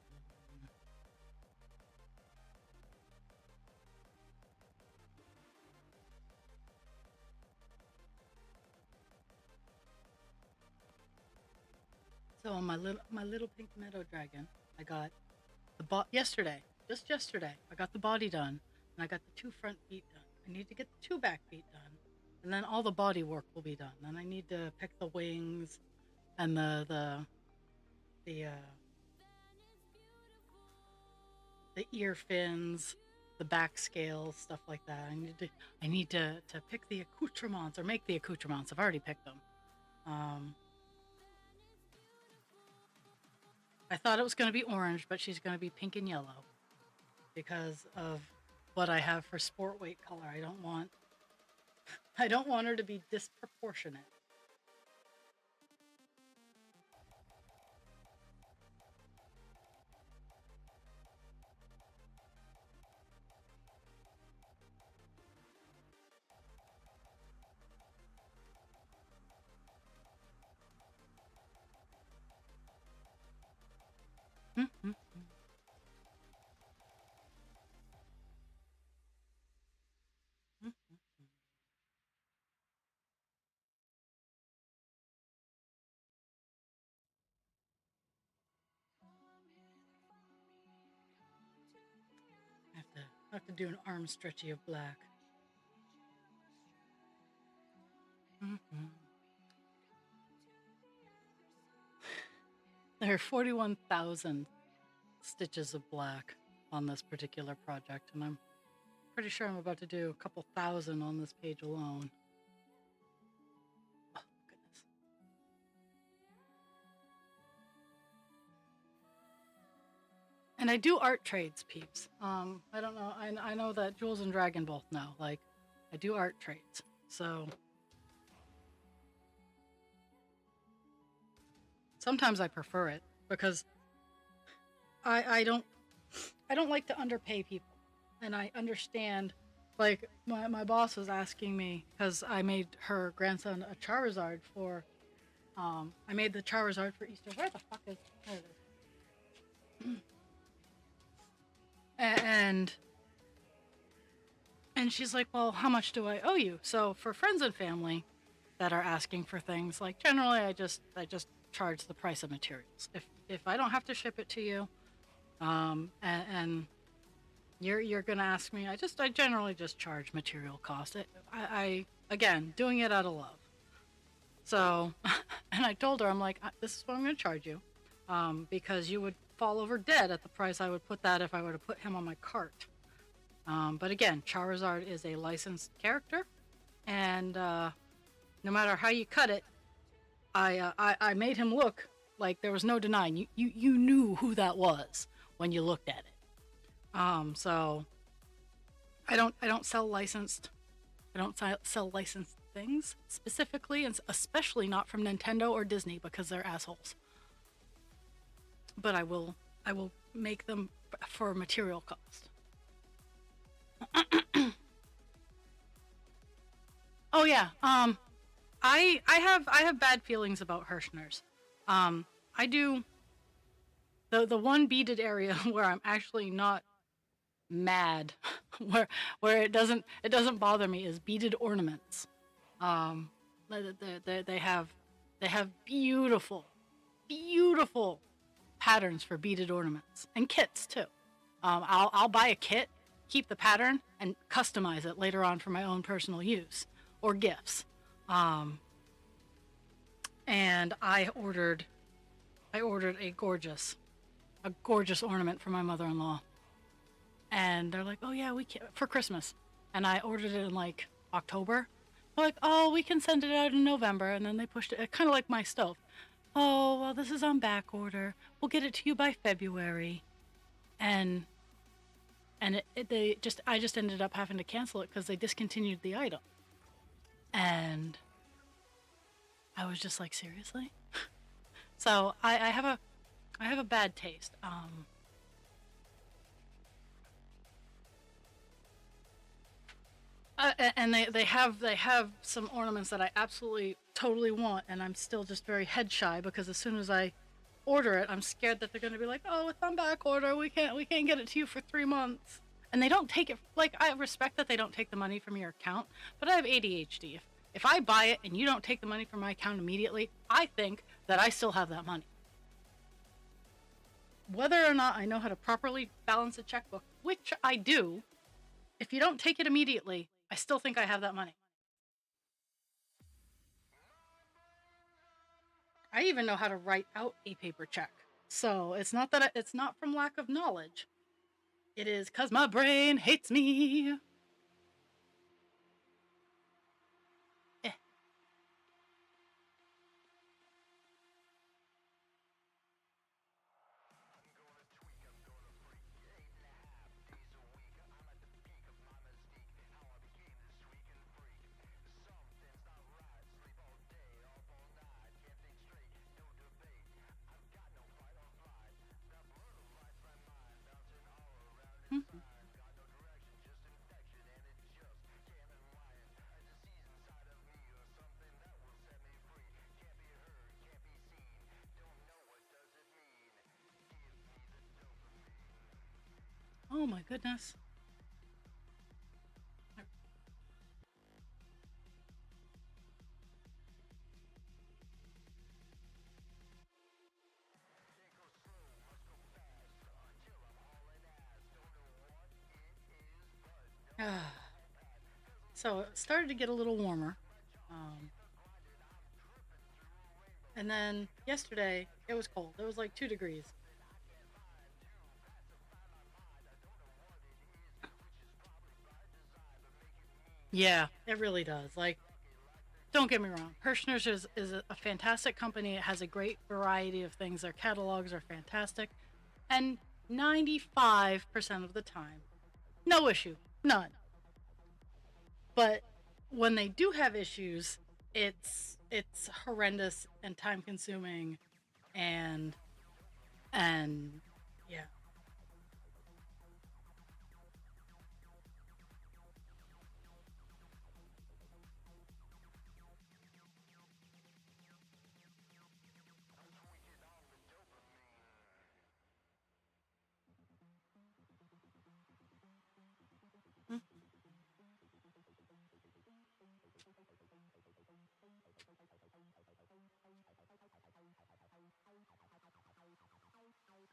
So on my little pink meadow dragon, I got yesterday, just yesterday, I got the body done, and I got the 2 front feet done. I need to get the 2 back feet done, and then all the body work will be done. Then I need to pick the wings and the ear fins, the back scales, stuff like that. I need to pick the accoutrements or make the accoutrements. I've already picked them. Um, I thought it was going to be orange, but she's going to be pink and yellow because of what I have for sport weight color. I don't want her to be disproportionate. Mhm. Mhm. I have to do an arm stretchy of black. Mhm. There are 41,000 stitches of black on this particular project, and I'm pretty sure I'm about to do a couple thousand on this page alone. Oh, goodness. And I do art trades, peeps. I don't know. I know that Jules and Dragon both know. Like, I do art trades. So sometimes I prefer it because I don't like to underpay people, and I understand. Like my boss was asking me because I made her grandson a Charizard for. I made the Charizard for Easter. Where the fuck is? There it is. And she's like, well, how much do I owe you? So for friends and family that are asking for things, like generally I just charge the price of materials. If I don't have to ship it to you, and you're gonna ask me, I generally just charge material cost. I again doing it out of love. So, and I told her, I'm like, this is what I'm gonna charge you, because you would fall over dead at the price I would put that if I were to put him on my cart. But again, Charizard is a licensed character, and no matter how you cut it, I made him look like there was no denying. You knew who that was when you looked at it. So I don't sell licensed. I don't sell licensed things specifically, and especially not from Nintendo or Disney because they're assholes. But I will make them for material cost. Oh yeah. I have bad feelings about Hirschner's. I do the one beaded area where I'm actually not mad, where it doesn't bother me is beaded ornaments. Um, they have beautiful patterns for beaded ornaments and kits too. I'll buy a kit, keep the pattern, and customize it later on for my own personal use or gifts. Um, and I ordered a gorgeous ornament for my mother-in-law, and they're like, "Oh yeah, we can for Christmas," and I ordered it in like October. They're like, "Oh, we can send it out in November," and then they pushed it, kind of like my stove. Oh well, this is on back order. We'll get it to you by February, and I just ended up having to cancel it because they discontinued the item, and I was just like, seriously. So I have a bad taste. And they have some ornaments that I absolutely totally want, and I'm still just very head shy because as soon as I order it, I'm scared that they're going to be like, "Oh, it's on back order. We can't get it to you for 3 months." And they don't take it. Like, I respect that they don't take the money from your account, but I have ADHD. If I buy it and you don't take the money from my account immediately, I think that I still have that money. Whether or not I know how to properly balance a checkbook, which I do, if you don't take it immediately, I still think I have that money. I even know how to write out a paper check. So it's not that it's not from lack of knowledge. It is because my brain hates me. Eh. Mhm. Oh my goodness. So it started to get a little warmer. Um, and then yesterday it was cold. It was like 2 degrees. Yeah, it really does. Like, don't get me wrong. Hirschner's is a fantastic company. It has a great variety of things. Their catalogs are fantastic. And 95% of the time, no issue. None. But when they do have issues, it's horrendous and time consuming and and yeah.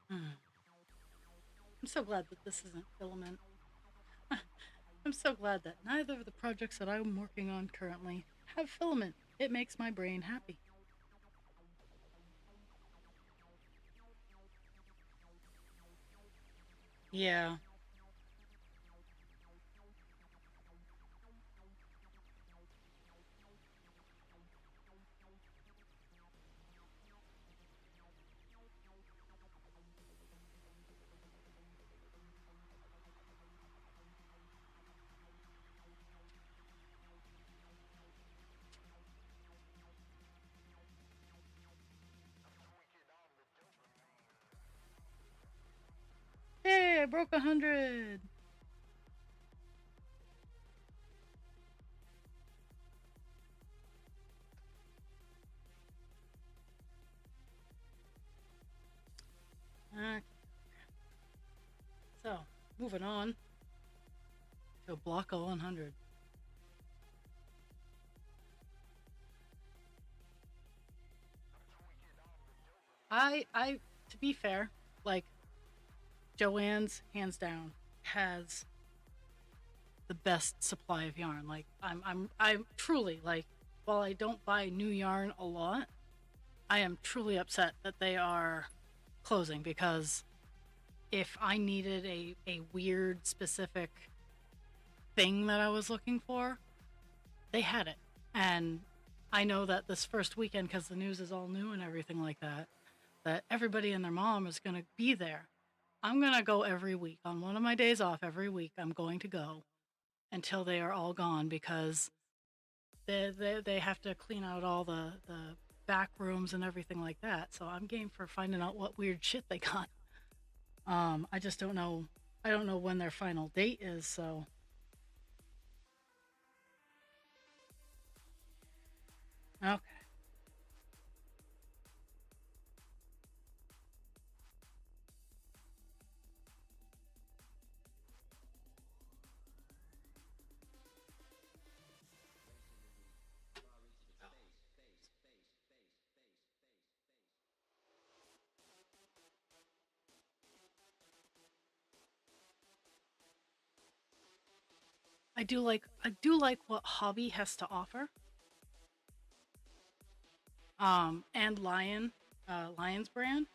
Mm. I'm so glad that this isn't filament. I'm so glad that neither of the projects that I'm working on currently have filament. It makes my brain happy. Yeah. Hey, I broke 100. Okay. So, moving on to a block of 100. To be fair, like, Joanne's hands down has the best supply of yarn. Like, I'm truly like, while I don't buy new yarn a lot, I am truly upset that they are closing because if I needed a weird specific thing that I was looking for, they had it. And I know that this first weekend, because the news is all new and everything like that, that everybody and their mom is going to be there. I'm going to go every week. On one of my days off every week, I'm going to go until they are all gone because they have to clean out all the back rooms and everything like that. So I'm game for finding out what weird shit they got. I just don't know. I don't know when their final date is. So okay. I do like what Hobby has to offer. And Lion's brand,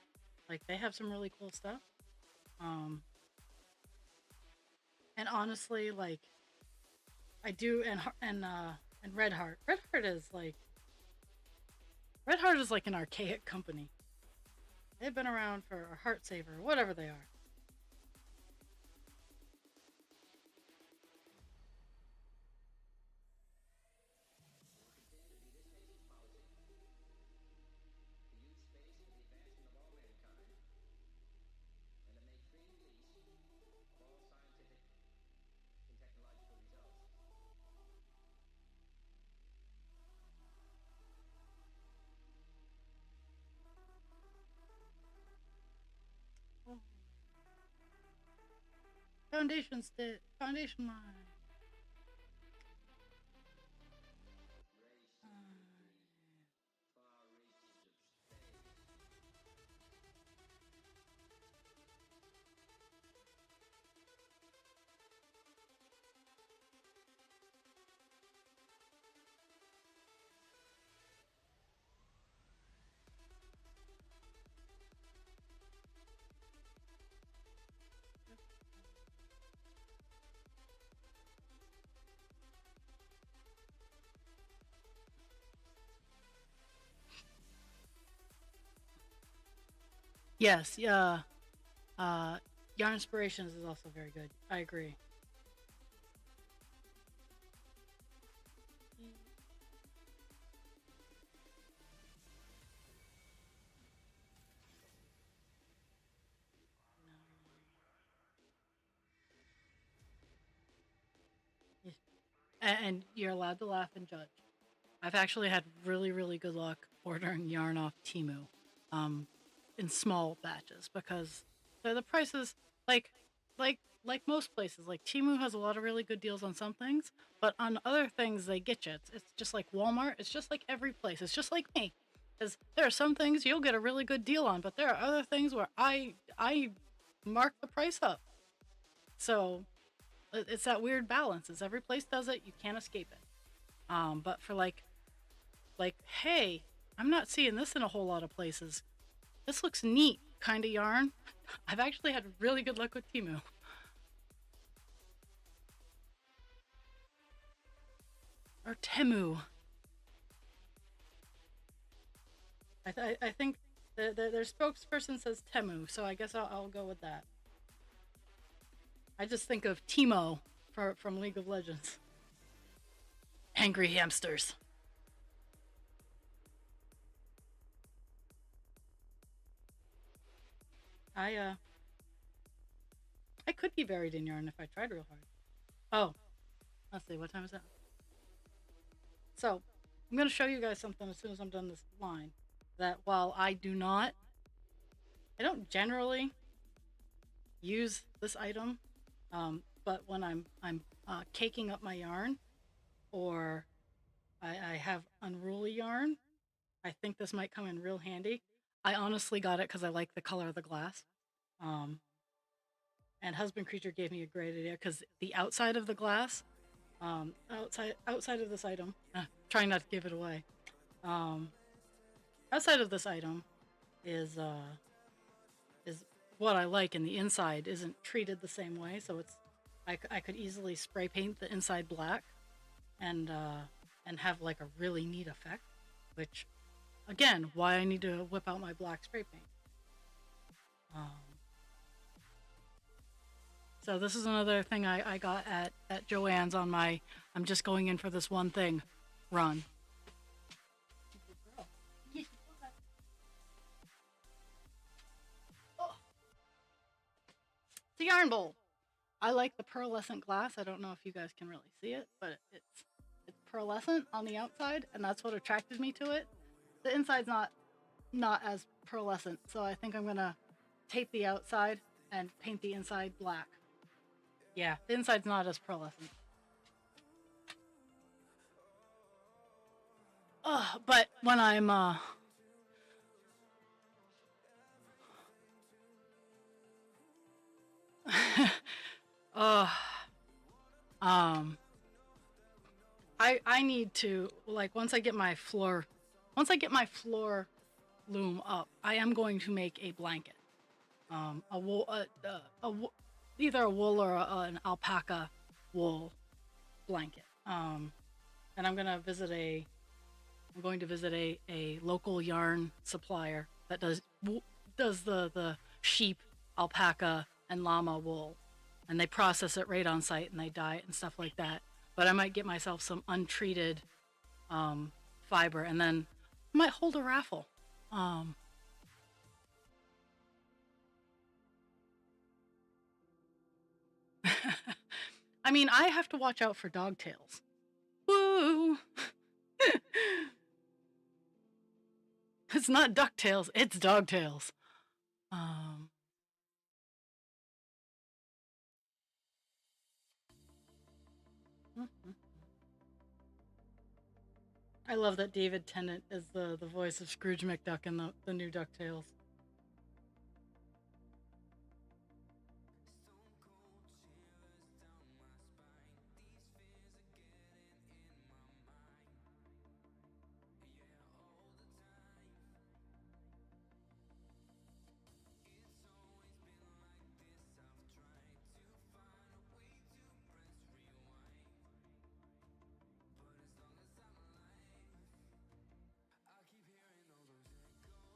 like they have some really cool stuff. Um, and honestly, like I do, and Red Heart. Red Heart is like an archaic company. They've been around for a Heart Saver, whatever they are. Foundation line. Yes, yeah. Uh, Yarn Inspirations is also very good. I agree. And you're allowed to laugh and judge. I've actually had really, really good luck ordering yarn off Timu, um, in small batches because the prices, like, like, like most places, like Timu has a lot of really good deals on some things, but on other things they get you. It's just like Walmart. It's just like every place. It's just like me, because there are some things you'll get a really good deal on, but there are other things where I mark the price up. So it's that weird balance. As every place does it, you can't escape it. But for like, hey, I'm not seeing this in a whole lot of places. This looks neat kind of yarn. I've actually had really good luck with Timu or Temu. I think their spokesperson says Temu, so I guess I'll go with that. I just think of Timo from League of Legends. Angry hamsters. I uh I could be buried in yarn if I tried real hard. Oh, let's see, what time is it? So I'm gonna show you guys something as soon as I'm done this line. That while I don't generally use this item, but when I'm caking up my yarn, or I have unruly yarn, I think this might come in real handy. I honestly got it because I like the color of the glass. Um, and Husband Creature gave me a great idea because the outside of the glass, outside of this item, trying not to give it away. Um, outside of this item is what I like, and the inside isn't treated the same way, so I could easily spray paint the inside black and have like a really neat effect, which again, why I need to whip out my black spray paint. Um, so this is another thing I got at Joann's on my I'm just going in for this one thing run. The yarn bowl. I like the pearlescent glass. I don't know if you guys can really see it, but it's pearlescent on the outside, and that's what attracted me to it. The inside's not as pearlescent, so I think I'm gonna tape the outside and paint the inside black. Yeah, the inside's not as pearlescent. But when I'm uh, um, I need to, like, once I get my floor loom up, I am going to make a blanket, a wool, either a wool or an alpaca wool blanket. And I'm going to visit a local yarn supplier that does the sheep, alpaca, and llama wool, and they process it right on site and they dye it and stuff like that. But I might get myself some untreated fiber, and then I might hold a raffle. I mean, I have to watch out for dog tails. Woo! It's not DuckTales, it's dog tails. I love that David Tennant is the voice of Scrooge McDuck in the new DuckTales.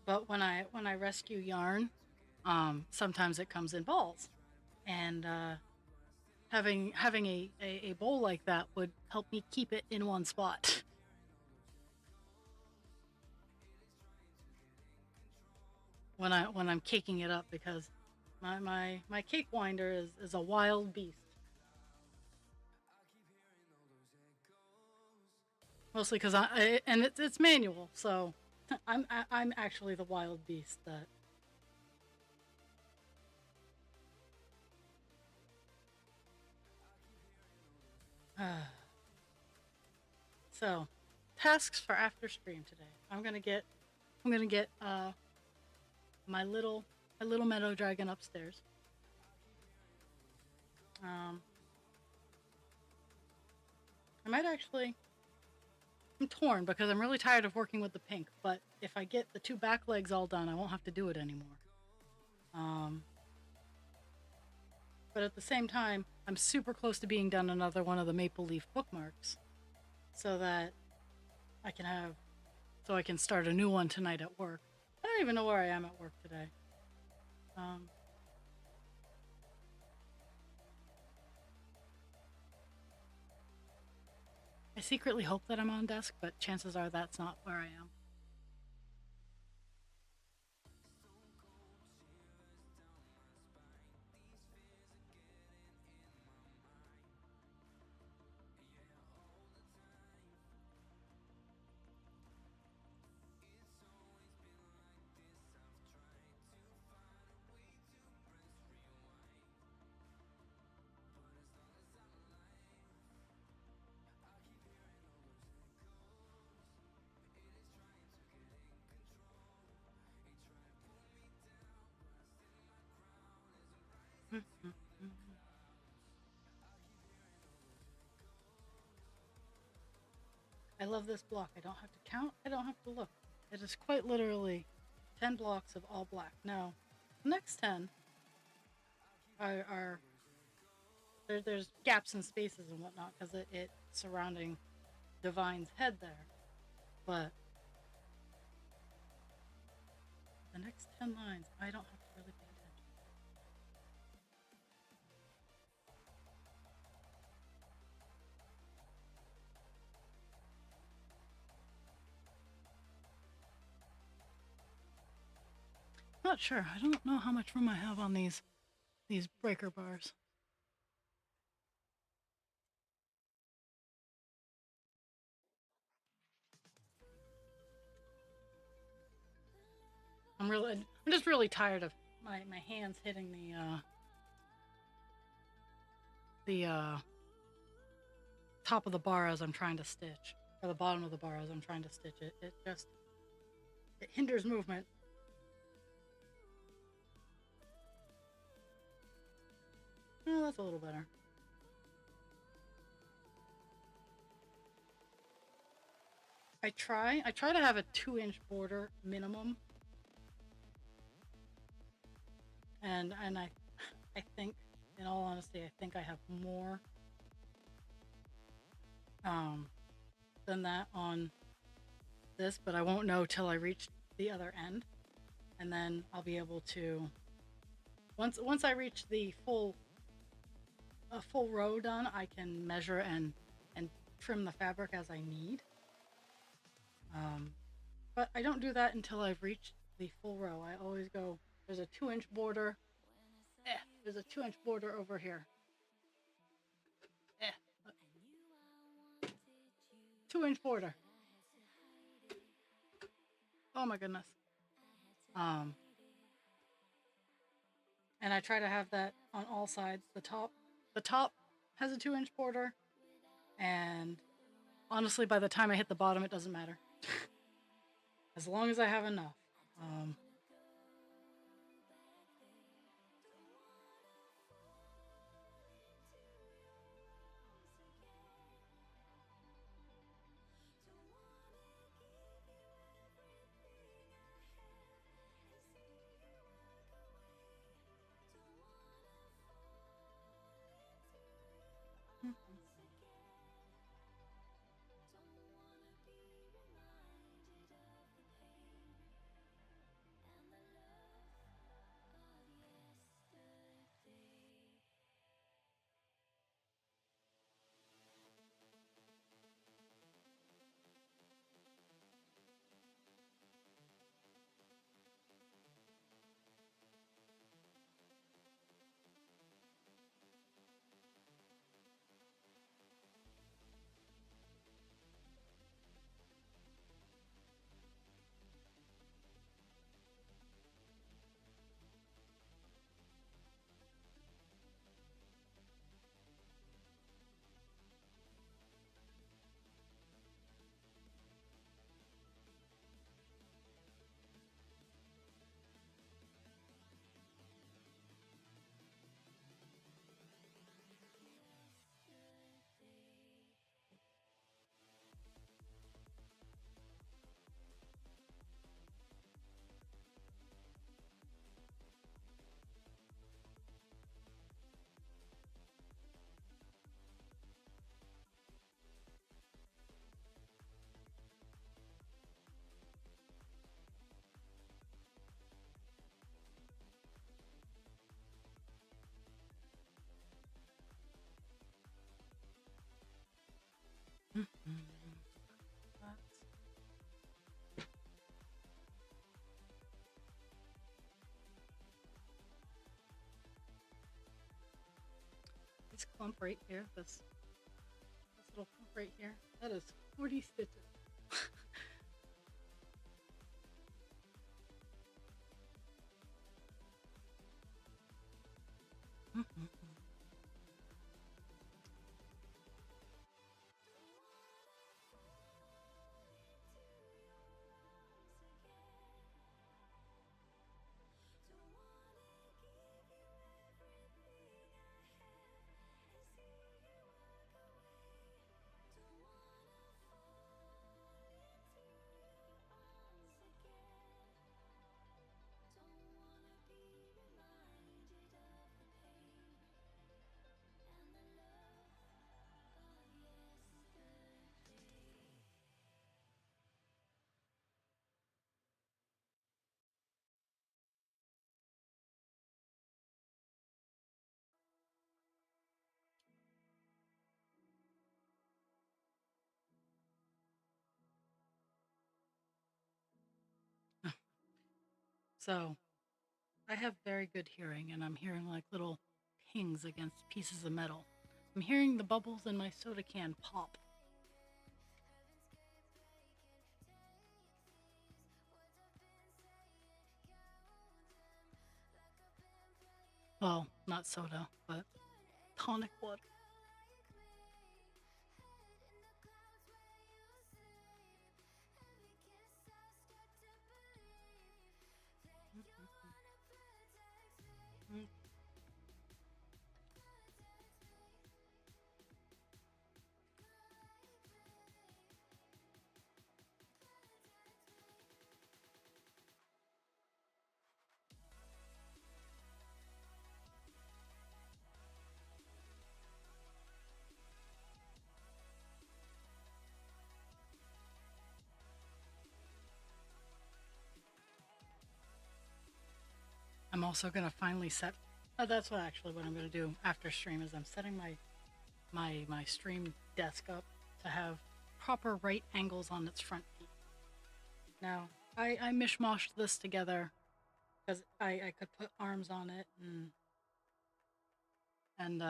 But when I rescue yarn, sometimes it comes in balls, and having a bowl like that would help me keep it in one spot. When I'm caking it up, because my cake winder is a wild beast. Mostly because it's manual, so I'm actually the wild beast that. So, tasks for after stream today. I'm gonna get my little meadow dragon upstairs. I might actually. I'm torn because I'm really tired of working with the pink, but if I get the 2 back legs all done, I won't have to do it anymore. But at the same time, I'm super close to being done another one of the maple leaf bookmarks, so that I can start a new one tonight at work. I don't even know where I am at work today. I secretly hope that I'm on desk, but chances are that's not where I am. I love this block. I don't have to count. I don't have to look. It is quite literally 10 blocks of all black. Now, the next 10 are there's gaps and spaces and whatnot because it's surrounding Divine's head there. But the next 10 lines, I don't have to really pay attention. Not sure. I don't know how much room I have on these breaker bars. I'm just really tired of my hands hitting the top of the bar as I'm trying to stitch, or the bottom of the bar as I'm trying to stitch it. It hinders movement. Oh, that's a little better. I try to have a 2-inch border minimum, and I think, in all honesty, I think I have more than that on this, but I won't know till I reach the other end, and then I'll be able to, once I reach the full row done, I can measure and trim the fabric as I need. But I don't do that until I've reached the full row. I always go, there's a 2-inch border. There's a 2-inch border over here. 2-inch border. Oh my goodness. And I try to have that on all sides. The top has a 2-inch border, and honestly, by the time I hit the bottom, it doesn't matter. As long as I have enough. This clump right here, this little clump right here, that is 40 stitches. So I have very good hearing, and I'm hearing like little pings against pieces of metal. I'm hearing the bubbles in my soda can pop. Well, not soda, but tonic water. also gonna finally set. That's what I'm gonna do after stream is I'm setting my stream desk up to have proper right angles on its front feet. Now I mishmashed this together because I could put arms on it and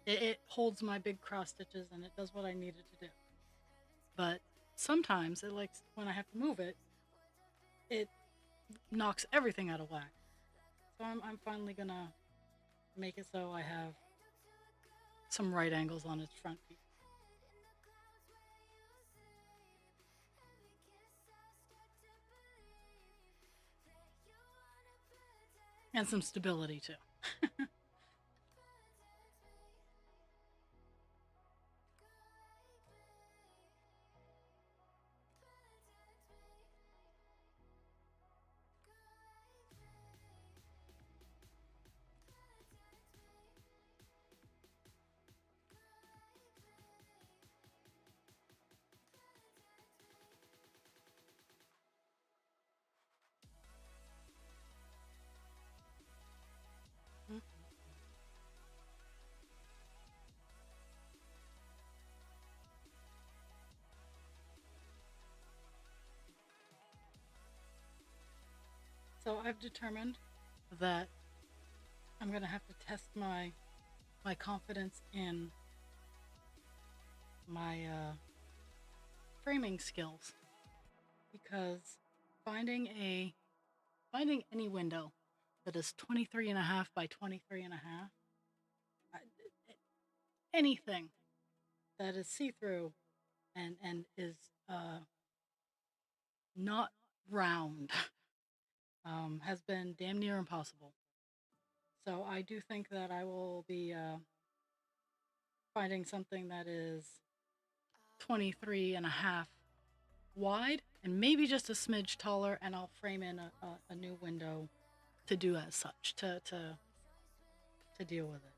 it holds my big cross stitches and it does what I needed to do. But sometimes it likes when I have to move it, it knocks everything out of whack. So I'm finally gonna make it so I have some right angles on its front feet. And some stability too. So I've determined that I'm gonna have to test my confidence in my framing skills, because finding any window that is 23.5 by 23.5, anything that is see-through and is not round has been damn near impossible. So I do think that I will be finding something that is 23.5 wide and maybe just a smidge taller, and I'll frame in a new window to do as such to deal with it.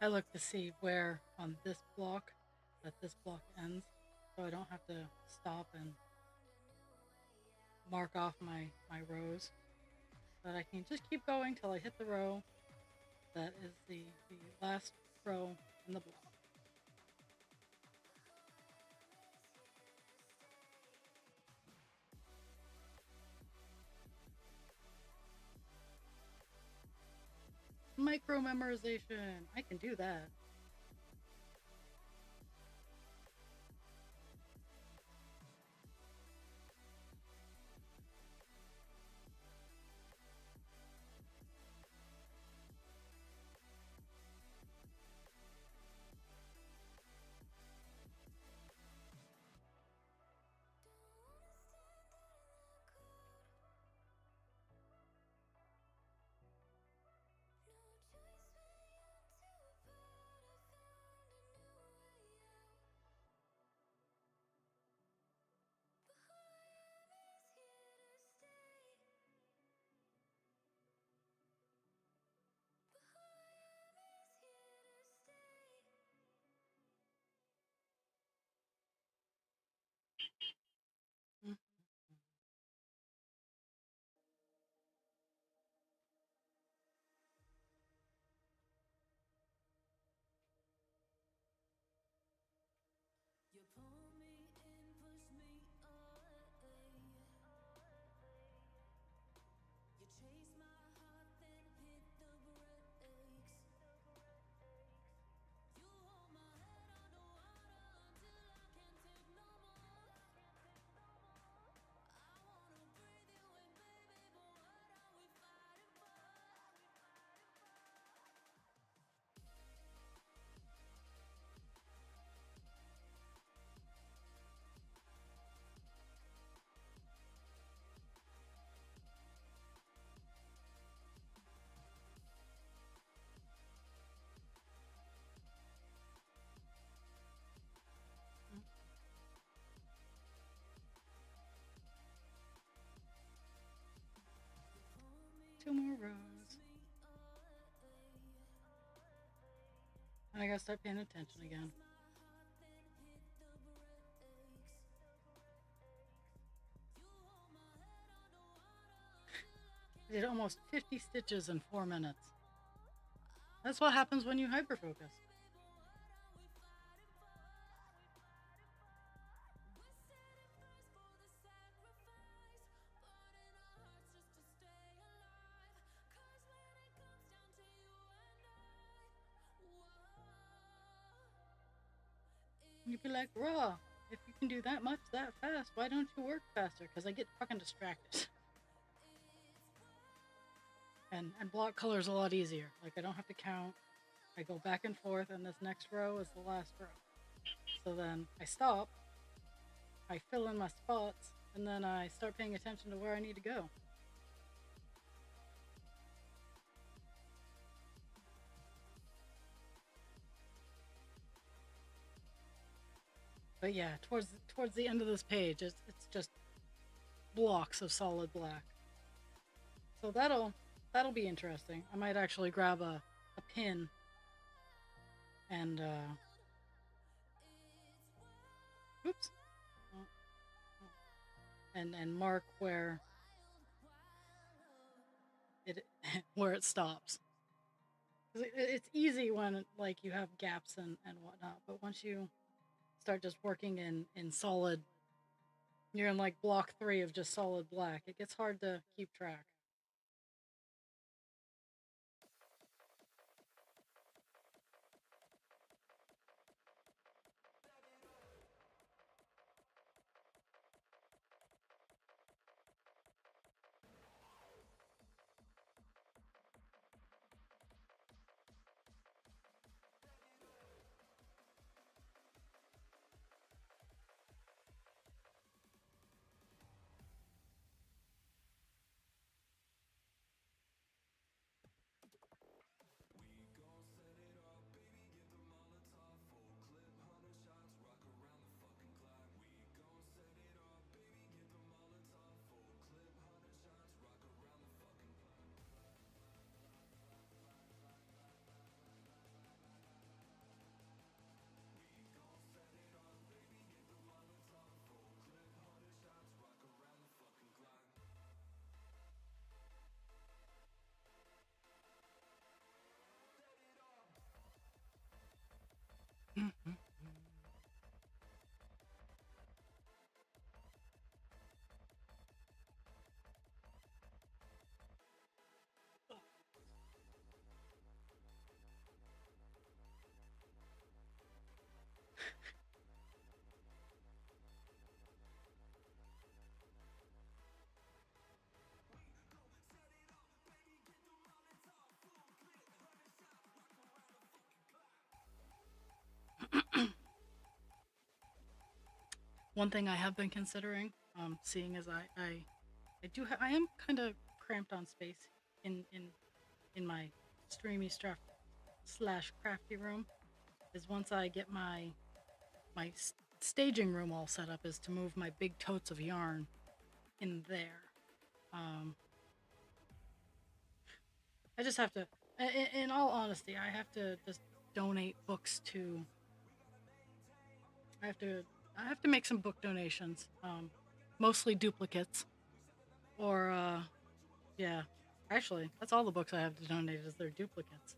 I look to see where on this block this block ends, so I don't have to stop and mark off my rows, but I can just keep going till I hit the row that is the last row in the block. Micro memorization, I can do that. 2 more rows. And I gotta start paying attention again. I did almost 50 stitches in 4 minutes. That's what happens when you hyperfocus. You'd be like, raw, if you can do that much that fast, why don't you work faster? Because I get fucking distracted. And block color is a lot easier. Like, I don't have to count. I go back and forth, and this next row is the last row. So then I stop, I fill in my spots, and then I start paying attention to where I need to go. But yeah, towards the end of this page, it's just blocks of solid black. So that'll be interesting. I might actually grab a pin and oops, and mark where it where it stops. 'Cause it's easy when like you have gaps and whatnot, but once you start just working in solid, you're in like block 3 of just solid black, it gets hard to keep track. One thing I have been considering, seeing as I I am kind of cramped on space in my streamy stuff slash crafty room, is once I get my staging room all set up, is to move my big totes of yarn in there. I just have to, in all honesty, I have to just donate books to. I have to make some book donations, mostly duplicates, or yeah, actually, that's all the books I have to donate is their duplicates.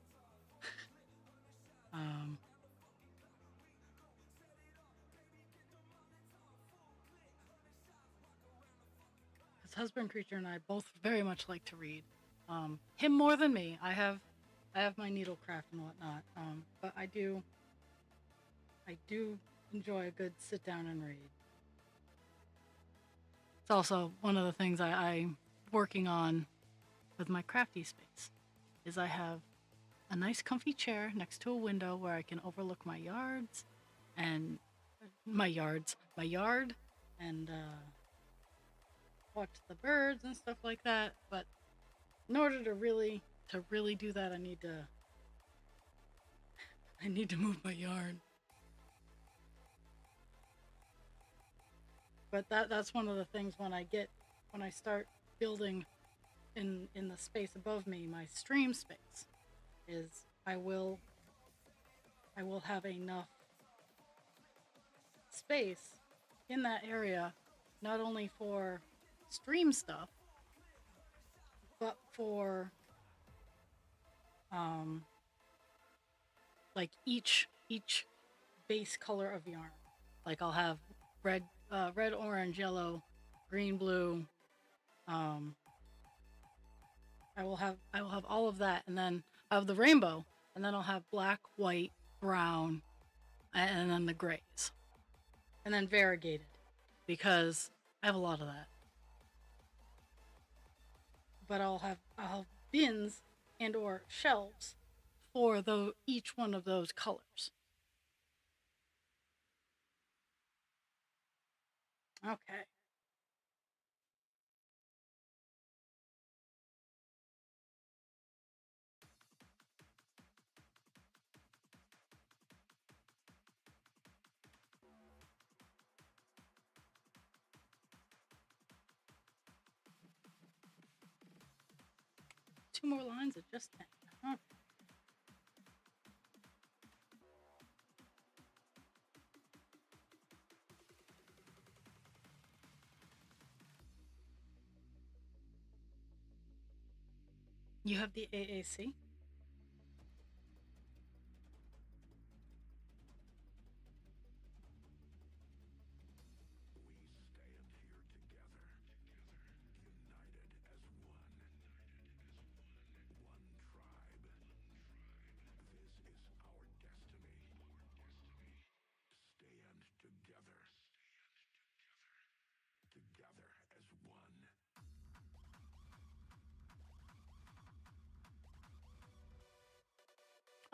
His husband creature and I both very much like to read. Him more than me. I have my needlecraft and whatnot, but I do enjoy a good sit down and read. It's also one of the things I'm working on with my crafty space, is I have a nice comfy chair next to a window where I can overlook my yards and my yard and watch the birds and stuff like that. But in order to really do that, I need to move my yarn. But that's one of the things when I start building in the space above me, my stream space, is I will have enough space in that area, not only for stream stuff, but for like each base color of yarn. Like I'll have red, orange, yellow, green, blue. I will have all of that, and then I have the rainbow, and then I'll have black, white, brown, and then the grays, and then variegated, because I have a lot of that. But I'll have bins and or shelves for each one of those colors. Okay. Two more lines of just 10. Okay. You have the AAC?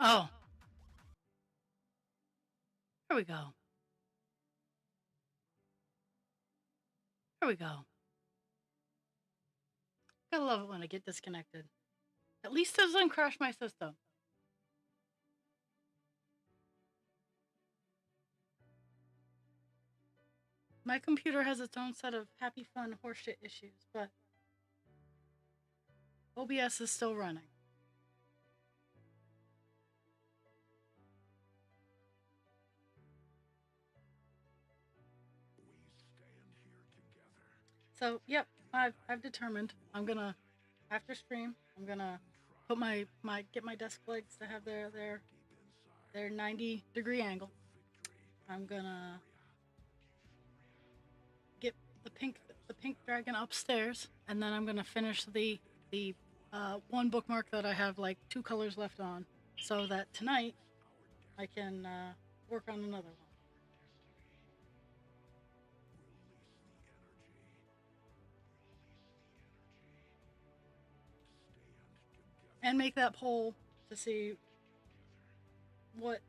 Oh, here we go. Here we go. Gotta love it when I get disconnected. At least it doesn't crash my system. My computer has its own set of happy, fun, horseshit issues, but OBS is still running. So, yep, I've determined I'm gonna, after stream, I'm gonna put get my desk legs to have their 90-degree angle. I'm gonna get the pink dragon upstairs, and then I'm gonna finish the one bookmark that I have like 2 colors left on, so that tonight I can work on another one. And make that poll to see what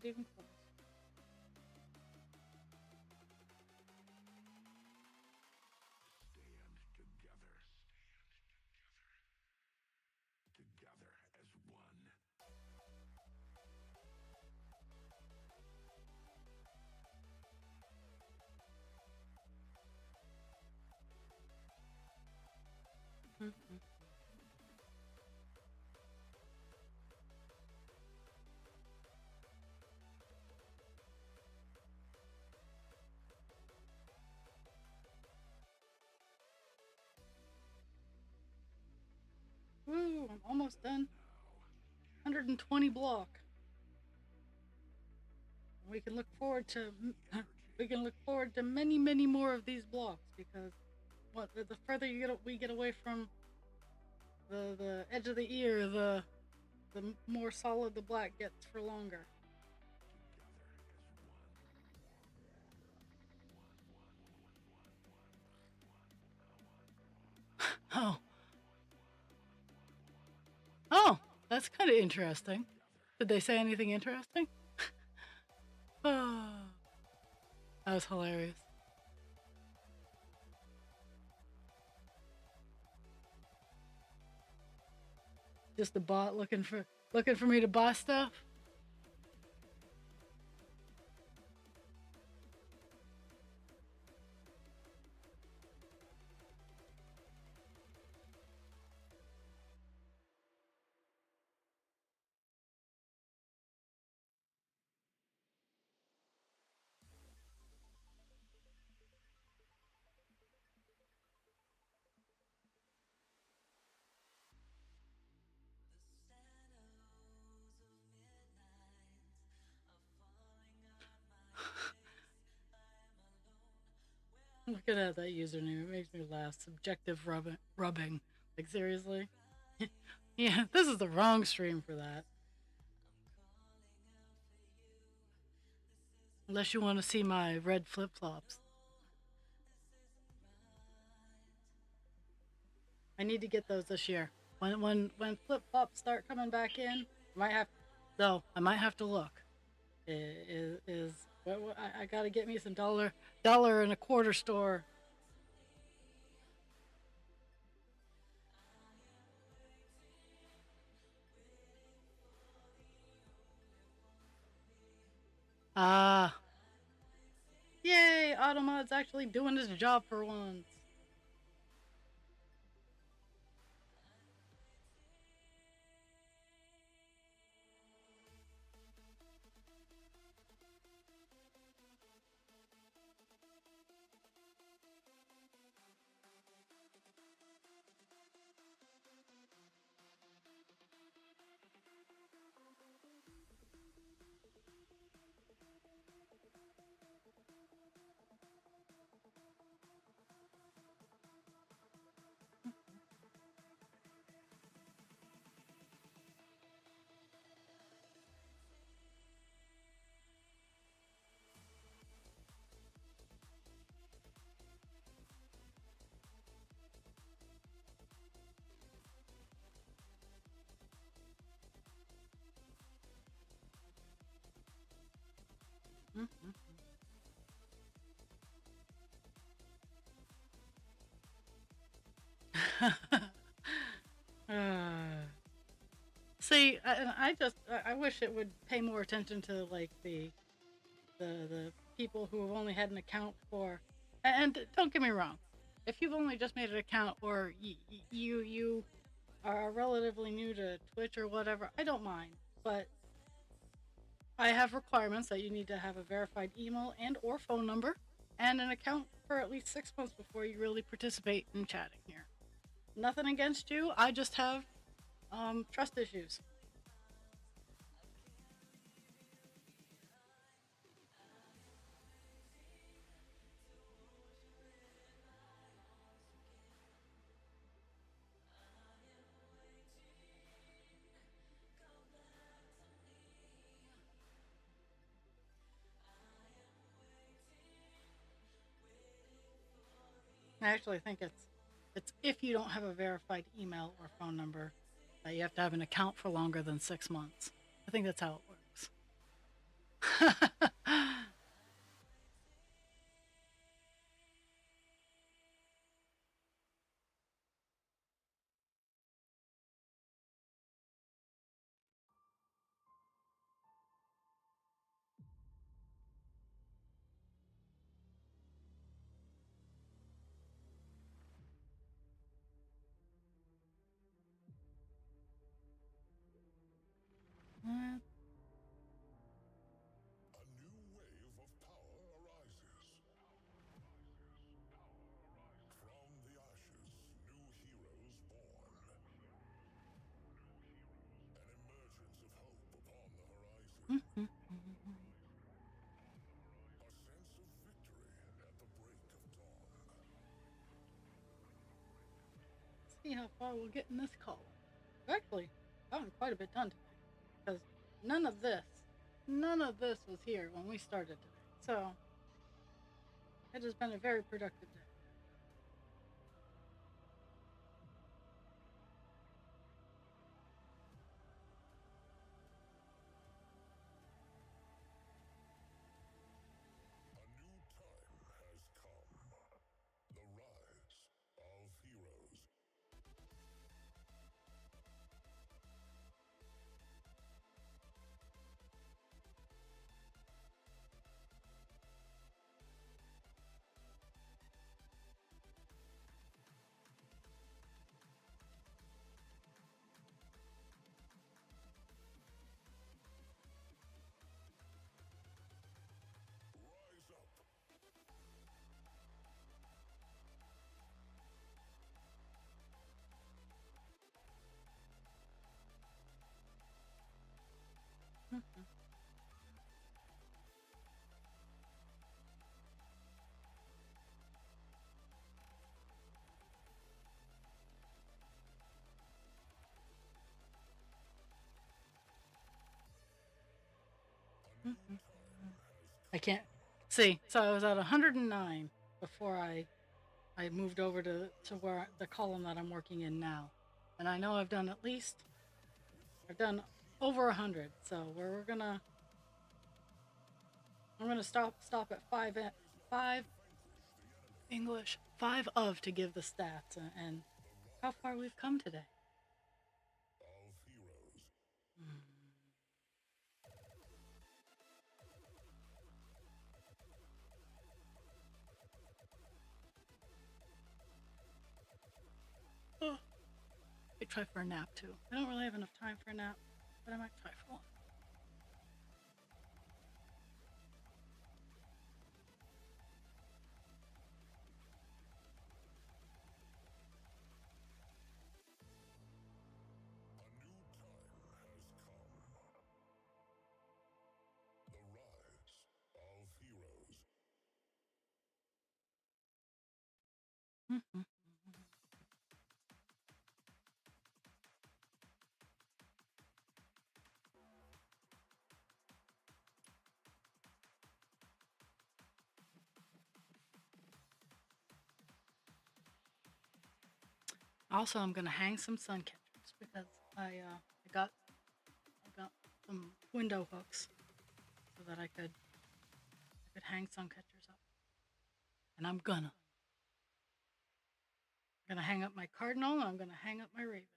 even close. Mm-hmm. Woo, I'm almost done. 120 block. We can look forward to many more of these blocks, because the further we get away from the edge of the ear, the more solid the black gets for longer. That's kind of interesting. Did they say anything interesting? Oh, that was hilarious. Just a bot looking for me to buy stuff. Looking at that username, it makes me laugh. Subjective rubbing. Like seriously? Yeah, this is the wrong stream for that. Unless you want to see my red flip flops. I need to get those this year. When flip flops start coming back in, I might have to look. I gotta get me some dollar and a quarter store. Ah, yay! Automod's actually doing his job for once. Mm-hmm. uh, See, I wish it would pay more attention to like the people who have only had an account for, and don't get me wrong, if you've only just made an account or you are relatively new to Twitch or whatever, I don't mind, but I have requirements that you need to have a verified email and or phone number and an account for at least 6 months before you really participate in chatting here. Nothing against you. I just have trust issues. I actually think it's if you don't have a verified email or phone number that you have to have an account for longer than 6 months. I think that's how it works. Uh, A new wave of power arises. From the ashes, new heroes born. An emergence of hope upon the horizon. A sense of victory at the break of dawn. see how far we'll get in this call. We've actually gotten quite a bit done today because none of this, none of this was here when we started today. So it has been a very productive day. I can't see. So I was at 109 before I moved over to where the column that I'm working in now, and I know I've done over 100. So I'm gonna stop at five English, five of to give the stats and how far we've come today. Of heroes. Oh, I try for a nap too. I don't really have enough time for a nap, but I might try for one. A new time has come. The rise of heroes. Also, I'm gonna hang some sun catchers because I got some window hooks so that I could hang sun catchers up, and I'm gonna hang up my cardinal and I'm gonna hang up my raven.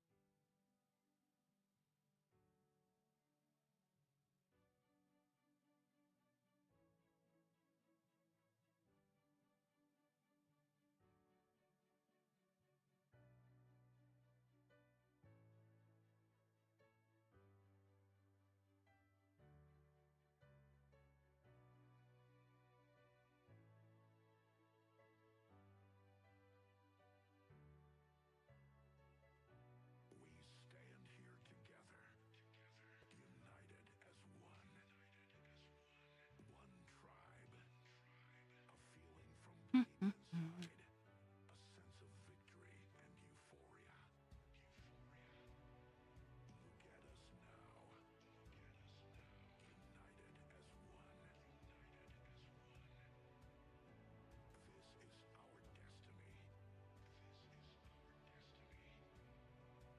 We stand here together, united as one. One tribe. A feeling from deep inside. A sense of victory and euphoria. Look at us now. United as one. This is our destiny. Release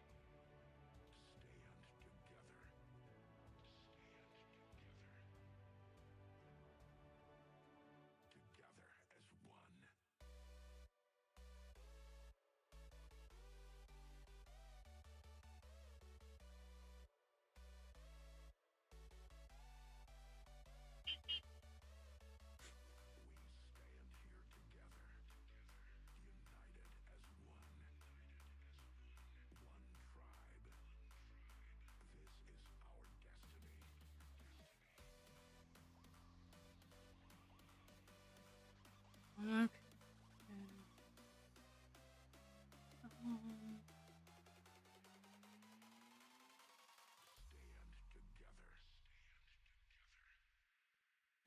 the energy. Stand together. Together as one. We stand here together, united as one. One tribe. This is our destiny. Okay. Stand together.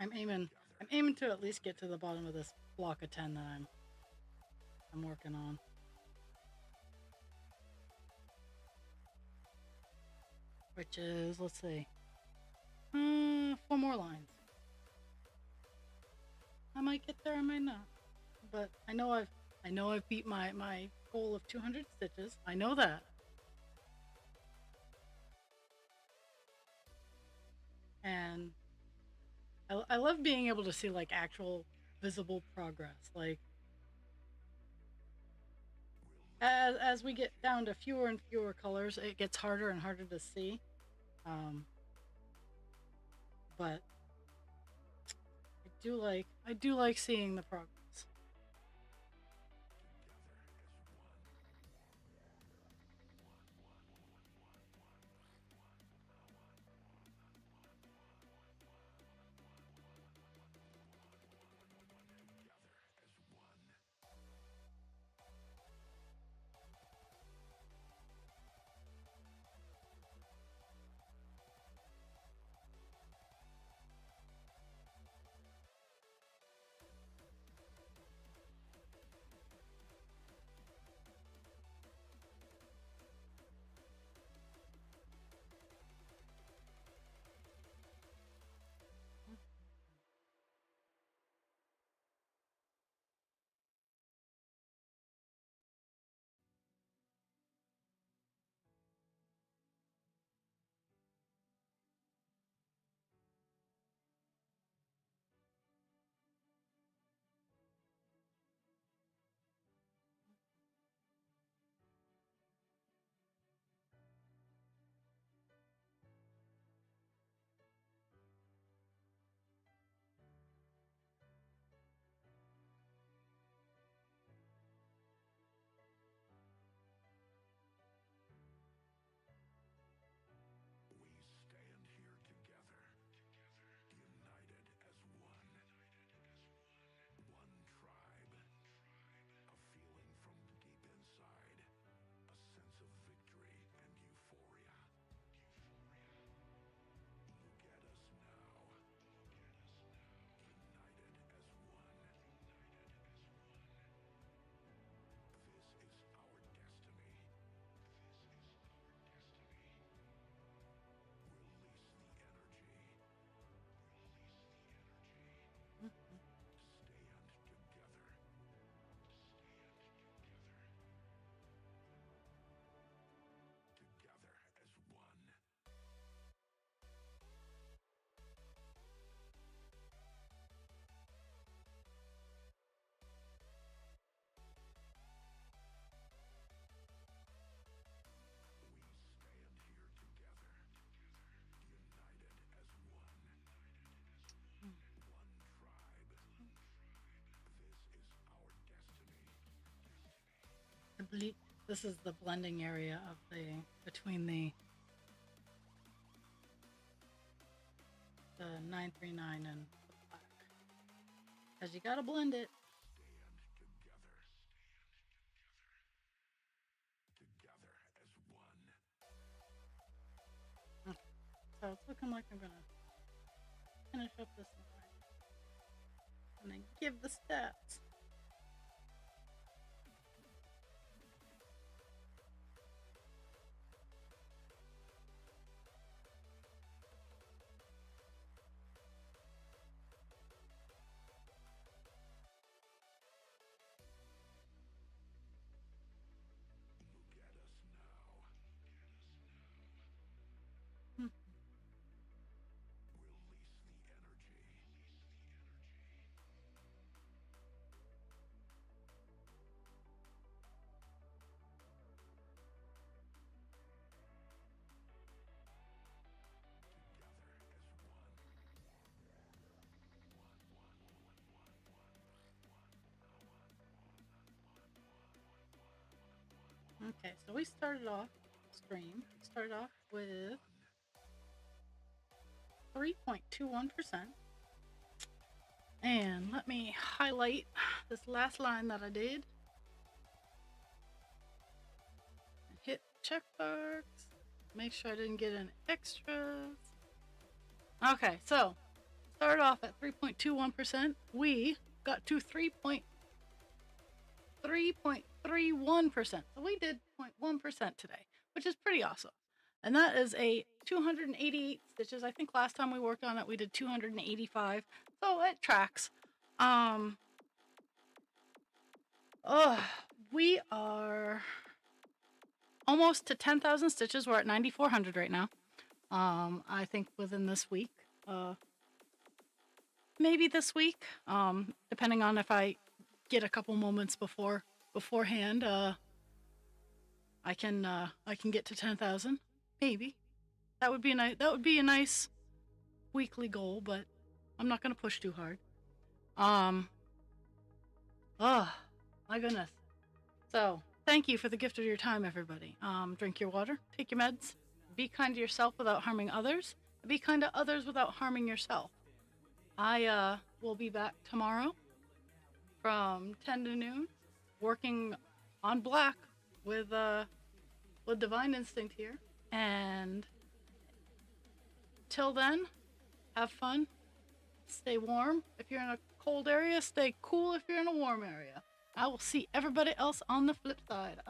I'm aiming to at least get to the bottom of this block of 10 that I'm working on. Which is, let's see, 4 more lines. I might get there, I might not, but I know I've beat my goal of 200 stitches. I know that, and I love being able to see like actual visible progress. Like as we get down to fewer and fewer colors, it gets harder and harder to see. But I do like seeing the progress. This is the blending area of between the 939 and the black. Because you gotta blend it. Together as one. So it's looking like I'm gonna finish up this line and then give the stats. Look at us now. Hmm. Release the energy. Okay, so we started off with 3.21%. And let me highlight this last line that I did. Hit check marks. Make sure I didn't get any extras. Okay, so started off at 3.21%. We got to 3.31%. So we did 0.1% today, which is pretty awesome. And that is a 288 stitches. I think last time we worked on it, we did 285. So it tracks. We are almost to 10,000 stitches. We're at 9,400 right now. I think within this week, maybe this week, depending on if I get a couple moments beforehand, I can get to 10,000. Maybe that would be a nice weekly goal, but I'm not gonna push too hard. Oh my goodness. So thank you for the gift of your time, everybody. Drink your water, take your meds, be kind to yourself without harming others, be kind to others without harming yourself. I will be back tomorrow from 10 to noon, working on black with Divine Instinct here. And till then, have fun, stay warm. If you're in a cold area, stay cool if you're in a warm area. I will see everybody else on the flip side.